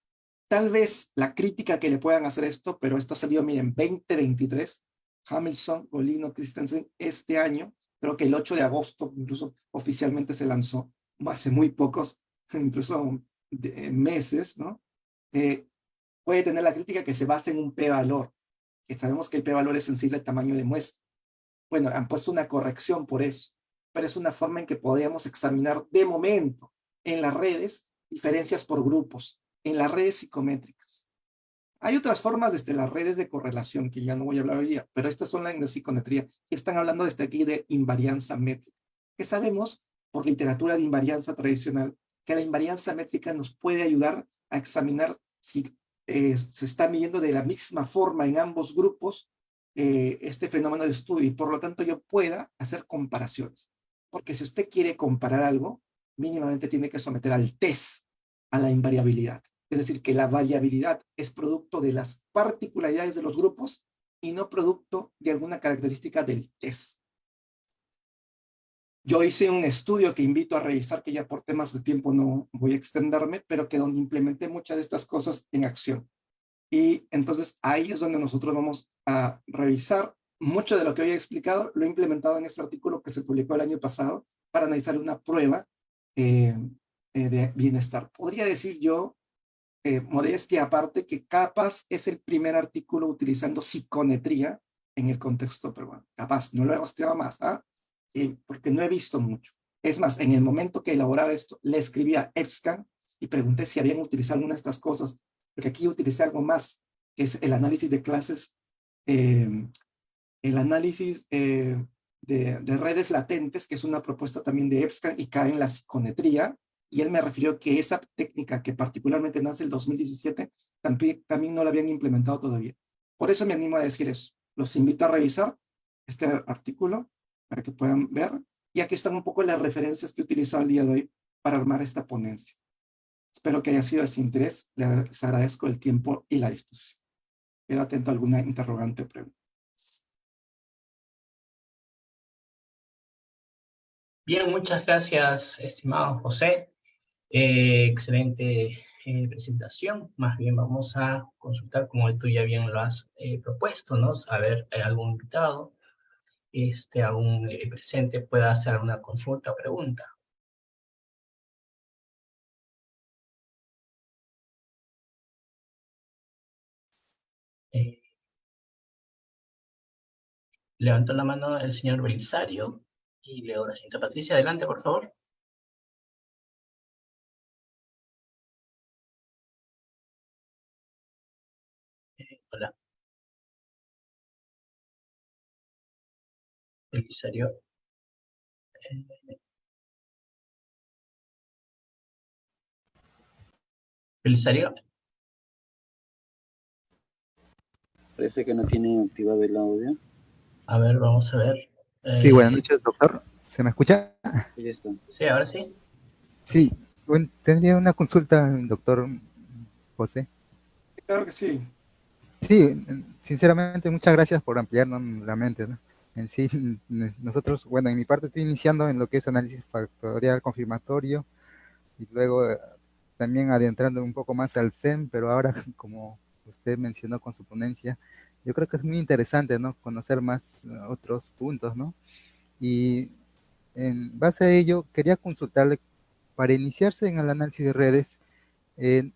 Tal vez la crítica que le puedan hacer esto, pero esto ha salido, miren, 2023, Hamilton, Golino, Christensen, este año, creo que el 8 de agosto incluso oficialmente se lanzó, hace muy pocos, incluso meses, ¿no? Puede tener la crítica que se basa en un p-valor, que sabemos que el p-valor es sensible al tamaño de muestra. Bueno, han puesto una corrección por eso, pero es una forma en que podríamos examinar de momento en las redes diferencias por grupos, en las redes psicométricas. Hay otras formas desde las redes de correlación que ya no voy a hablar hoy día, pero estas son las de psicometría que están hablando desde aquí de invarianza métrica, que sabemos por literatura de invarianza tradicional que la invarianza métrica nos puede ayudar a examinar si se está midiendo de la misma forma en ambos grupos este fenómeno de estudio y por lo tanto yo pueda hacer comparaciones. Porque si usted quiere comparar algo, mínimamente tiene que someter al test, a la invariabilidad. Es decir, que la variabilidad es producto de las particularidades de los grupos y no producto de alguna característica del test. Yo hice un estudio que invito a revisar, que ya por temas de tiempo no voy a extenderme, pero que donde implementé muchas de estas cosas en acción. Y entonces ahí es donde nosotros vamos a revisar mucho de lo que había explicado, lo he implementado en este artículo que se publicó el año pasado para analizar una prueba de bienestar. Podría decir yo, modestia aparte, que capaz es el primer artículo utilizando psicometría en el contexto peruano. Capaz, no lo he rastreado más, ¿ah? Porque no he visto mucho. Es más, en el momento que elaboraba esto, le escribí a EBSCAN y pregunté si habían utilizado alguna de estas cosas, porque aquí utilicé algo más, que es el análisis de clases, el análisis de redes latentes, que es una propuesta también de EBSCAN y cae en la psicometría, y él me refirió que esa técnica que particularmente nace el 2017 también no la habían implementado todavía. Por eso me animo a decir eso. Los invito a revisar este artículo para que puedan ver. Y aquí están un poco las referencias que he utilizado el día de hoy para armar esta ponencia. Espero que haya sido de su interés. Les agradezco el tiempo y la disposición. Quedo atento a alguna interrogante o pregunta. Bien, muchas gracias, estimado José. Excelente presentación. Más bien vamos a consultar, como tú ya bien lo has propuesto, ¿no? A ver, algún invitado, algún presente pueda hacer alguna consulta o pregunta. Levantó la mano el señor Belisario y luego la señorita Patricia. Adelante, por favor. Belisario. Belisario. Parece que no tiene activado el audio. A ver, vamos a ver. Sí, buenas noches, doctor. ¿Se me escucha? Ya está. Sí, ahora sí. Sí, bueno, tendría una consulta, doctor José. Claro que sí. Sí, sinceramente, muchas gracias por ampliarnos la mente, ¿no? En sí, nosotros, bueno, en mi parte estoy iniciando en lo que es análisis factorial confirmatorio y luego también adentrando un poco más al SEM, pero ahora, como usted mencionó con su ponencia, yo creo que es muy interesante, ¿no? Conocer más otros puntos, ¿no? Y en base a ello, quería consultarle, para iniciarse en el análisis de redes, eh,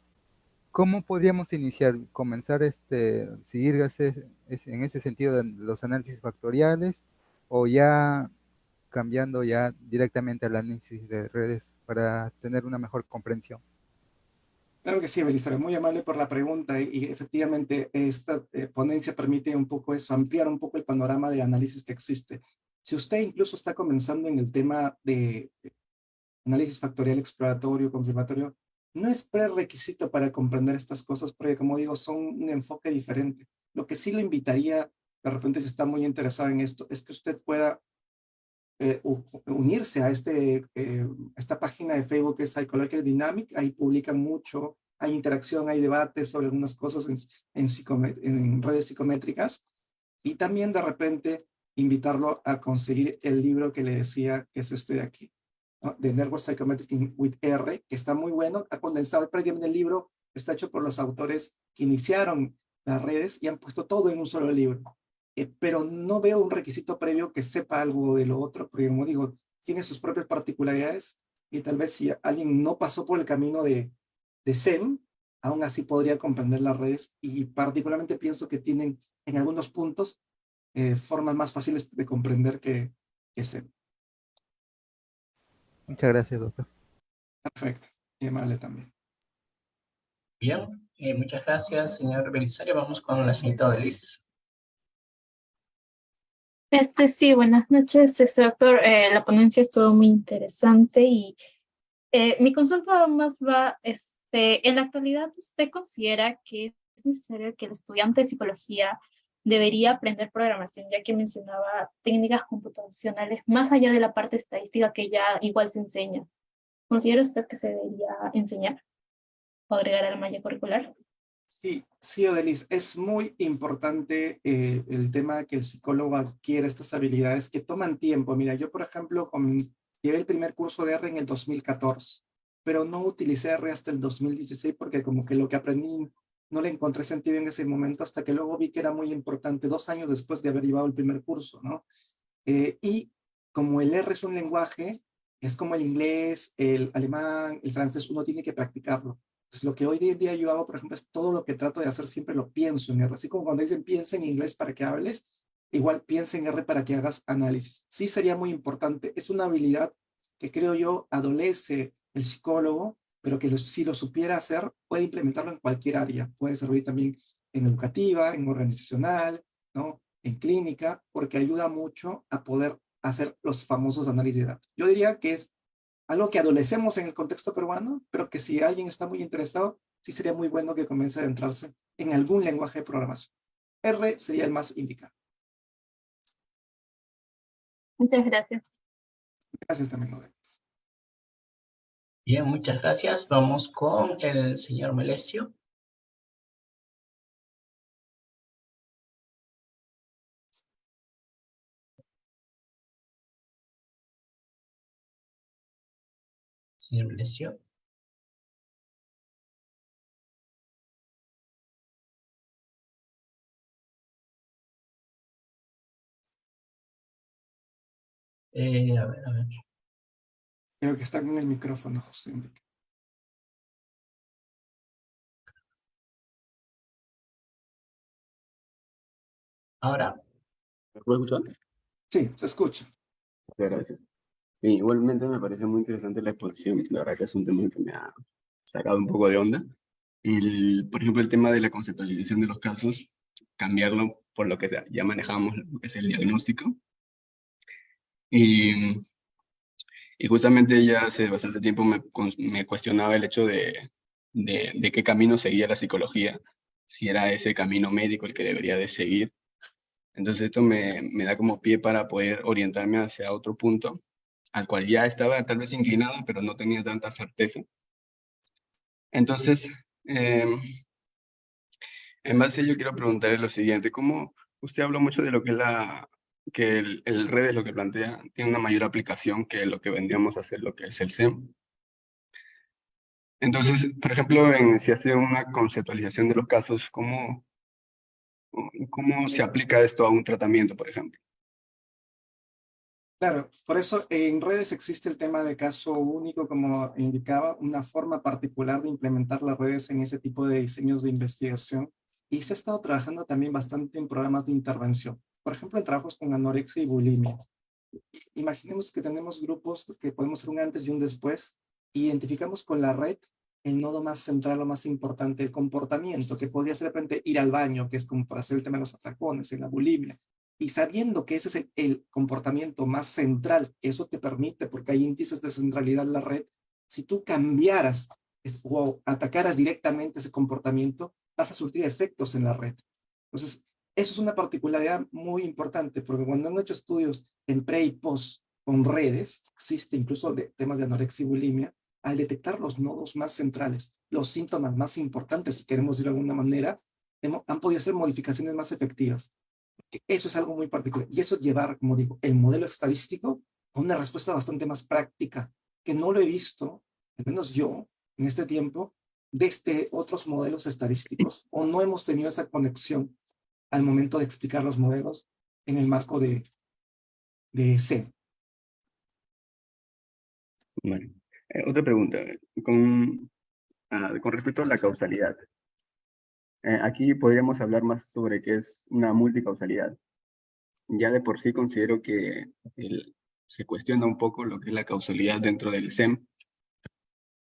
¿cómo podríamos iniciar? ¿Comenzar seguir en ese sentido de los análisis factoriales o ya cambiando ya directamente al análisis de redes para tener una mejor comprensión? Claro que sí, Belisario, muy amable por la pregunta y efectivamente esta ponencia permite un poco eso, ampliar un poco el panorama de análisis que existe. Si usted incluso está comenzando en el tema de análisis factorial exploratorio, confirmatorio, no es prerequisito para comprender estas cosas porque, como digo, son un enfoque diferente. Lo que sí le invitaría, de repente si está muy interesado en esto, es que usted pueda unirse a esta página de Facebook que es Psychological Dynamic. Ahí publican mucho, hay interacción, hay debates sobre algunas cosas en redes psicométricas. Y también de repente invitarlo a conseguir el libro que le decía, que es este de aquí, ¿no? De Network Psychometric with R, que está muy bueno, ha condensado prácticamente el libro, está hecho por los autores que iniciaron las redes y han puesto todo en un solo libro. Pero no veo un requisito previo que sepa algo de lo otro, porque como digo, tiene sus propias particularidades y tal vez si alguien no pasó por el camino de SEM, aún así podría comprender las redes y particularmente pienso que tienen en algunos puntos formas más fáciles de comprender que SEM. Muchas gracias, doctor. Perfecto, y amable también. Bien, muchas gracias, señor Belisario. Vamos con la señorita Odelis. Sí, buenas noches, doctor. La ponencia estuvo muy interesante y mi consulta más va, en la actualidad, ¿usted considera que es necesario que el estudiante de psicología debería aprender programación, ya que mencionaba técnicas computacionales más allá de la parte estadística que ya igual se enseña? ¿Considera usted que se debería enseñar o agregar a la malla curricular? Sí, sí, Odelis, es muy importante el tema de que el psicólogo adquiera estas habilidades que toman tiempo. Mira, yo, por ejemplo, llevé el primer curso de R en el 2014, pero no utilicé R hasta el 2016 porque como que lo que aprendí no le encontré sentido en ese momento hasta que luego vi que era muy importante 2 años después de haber llevado el primer curso, ¿no? Y como el R es un lenguaje, es como el inglés, el alemán, el francés, uno tiene que practicarlo. Entonces, lo que hoy en día yo hago, por ejemplo, es todo lo que trato de hacer, siempre lo pienso en R. Así como cuando dicen piensa en inglés para que hables, igual piensa en R para que hagas análisis. Sí sería muy importante. Es una habilidad que creo yo adolece el psicólogo, pero que si lo supiera hacer, puede implementarlo en cualquier área. Puede servir también en educativa, en organizacional, ¿no? En clínica, porque ayuda mucho a poder hacer los famosos análisis de datos. Yo diría que es algo que adolecemos en el contexto peruano, pero que si alguien está muy interesado, sí sería muy bueno que comience a adentrarse en algún lenguaje de programación. R sería el más indicado. Muchas gracias. Gracias también, Odelis. Bien, muchas gracias. Vamos con el señor Melesio. Señor Melesio. A ver, a ver. Creo que está con el micrófono justo indicado. Ahora. ¿Me puede escuchar? Sí, se escucha. Muchas gracias. Sí, igualmente me parece muy interesante la exposición. La verdad que es un tema que me ha sacado un poco de onda. Por ejemplo, el tema de la conceptualización de los casos, cambiarlo por lo que ya manejamos, lo que es el diagnóstico. Y, y justamente ella hace bastante tiempo me cuestionaba el hecho de qué camino seguía la psicología, si era ese camino médico el que debería de seguir. Entonces esto me da como pie para poder orientarme hacia otro punto, al cual ya estaba tal vez inclinado, pero no tenía tanta certeza. Entonces, en base a ello quiero preguntarle lo siguiente: ¿cómo usted habló mucho de lo que es que el redes, lo que plantea, tiene una mayor aplicación que lo que vendríamos a hacer, lo que es el SEM? Entonces, por ejemplo, si hace una conceptualización de los casos, ¿cómo se aplica esto a un tratamiento, por ejemplo? Claro, por eso en redes existe el tema de caso único, como indicaba, una forma particular de implementar las redes en ese tipo de diseños de investigación. Y se ha estado trabajando también bastante en programas de intervención. Por ejemplo, en trabajos con anorexia y bulimia. Imaginemos que tenemos grupos que podemos ser un antes y un después. Identificamos con la red el nodo más central o más importante, el comportamiento, que podría ser de repente ir al baño, que es como para hacer el tema de los atracones, en la bulimia. Y sabiendo que ese es el comportamiento más central, que eso te permite, porque hay índices de centralidad en la red, si tú cambiaras o atacaras directamente ese comportamiento, vas a surtir efectos en la red. Entonces, eso es una particularidad muy importante, porque cuando han hecho estudios en pre y post con redes, existe incluso de temas de anorexia y bulimia, al detectar los nodos más centrales, los síntomas más importantes, si queremos decirlo de alguna manera, han podido hacer modificaciones más efectivas. Eso es algo muy particular. Y eso es llevar, como digo, el modelo estadístico a una respuesta bastante más práctica, que no lo he visto, al menos yo, en este tiempo, desde otros modelos estadísticos, o no hemos tenido esa conexión al momento de explicar los modelos en el marco de C. Vale. Otra pregunta, con respecto a la causalidad. Aquí podríamos hablar más sobre qué es una multicausalidad. Ya de por sí considero que se cuestiona un poco lo que es la causalidad dentro del SEM.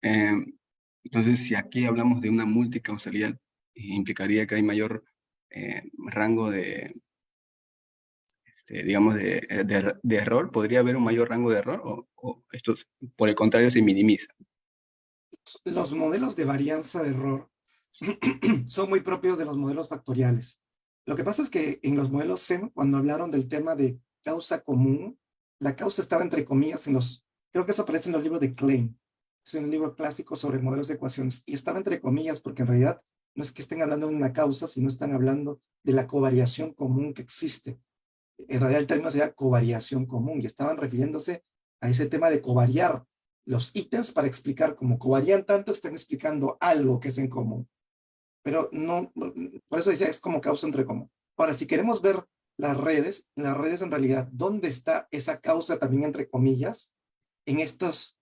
Entonces, si aquí hablamos de una multicausalidad, implicaría que hay mayor rango digamos, de error. ¿Podría haber un mayor rango de error o esto, por el contrario, se minimiza? Los modelos de varianza de error son muy propios de los modelos factoriales. Lo que pasa es que en los modelos SEM, cuando hablaron del tema de causa común, la causa estaba entre comillas creo que eso aparece en los libros de Klein. Es un libro clásico sobre modelos de ecuaciones. Y estaba entre comillas porque en realidad no es que estén hablando de una causa, sino están hablando de la covariación común que existe. En realidad el término sería covariación común y estaban refiriéndose a ese tema de covariar los ítems para explicar cómo covarían tanto, están explicando algo que es en común. Pero no, por eso decía, es como causa entre común. Ahora, si queremos ver las redes en realidad, ¿dónde está esa causa también entre comillas? En estas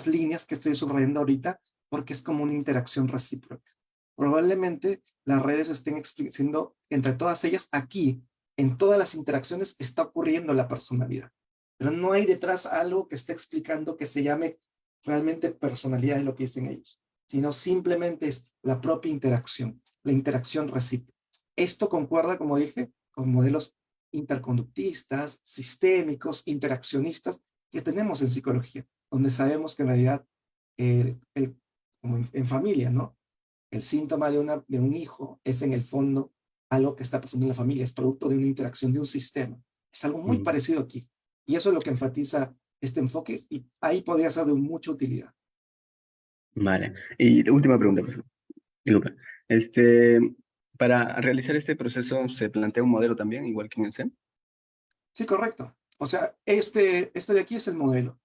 líneas que estoy subrayando ahorita, porque es como una interacción recíproca. Probablemente las redes estén explicando entre todas ellas aquí, en todas las interacciones está ocurriendo la personalidad. Pero no hay detrás algo que esté explicando que se llame realmente personalidad, es lo que dicen ellos, sino simplemente es la propia interacción, la interacción recíproca. Esto concuerda, como dije, con modelos interconductistas, sistémicos, interaccionistas que tenemos en psicología, donde sabemos que en realidad, como en familia, ¿no? El síntoma de un hijo es en el fondo algo que está pasando en la familia, es producto de una interacción de un sistema. Es algo muy parecido aquí. Y eso es lo que enfatiza este enfoque y ahí podría ser de mucha utilidad. Vale. Y la última pregunta, por favor, Luca. Para realizar este proceso, ¿se plantea un modelo también, igual que en el SEM? Sí, correcto. O sea, este de aquí es el modelo.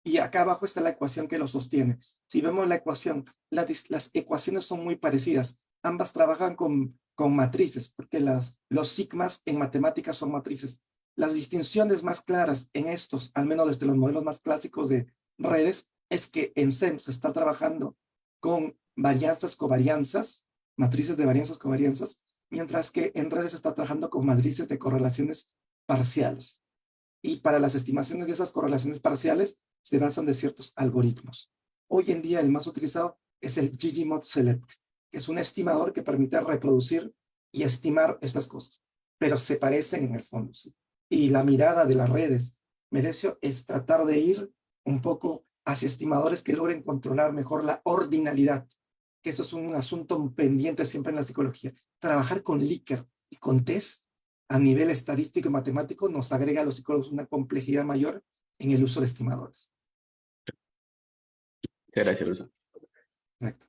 Y acá abajo está la ecuación que lo sostiene. Si vemos la ecuación, las ecuaciones son muy parecidas. Ambas trabajan con matrices, porque los sigmas en matemáticas son matrices. Las distinciones más claras en estos, al menos desde los modelos más clásicos de redes, es que en SEM se está trabajando con varianzas, covarianzas, matrices de varianzas, covarianzas, mientras que en redes se está trabajando con matrices de correlaciones parciales. Y para las estimaciones de esas correlaciones parciales se basan de ciertos algoritmos. Hoy en día el más utilizado es el ggMod Select, que es un estimador que permite reproducir y estimar estas cosas, pero se parecen en el fondo, ¿sí? y la mirada de las redes. Merecio es tratar de ir un poco hacia estimadores que logren controlar mejor la ordinalidad, que eso es un asunto pendiente siempre en la psicología. Trabajar con Likert y con test a nivel estadístico y matemático nos agrega a los psicólogos una complejidad mayor en el uso de estimadores. Muchas gracias, profesor. Correcto.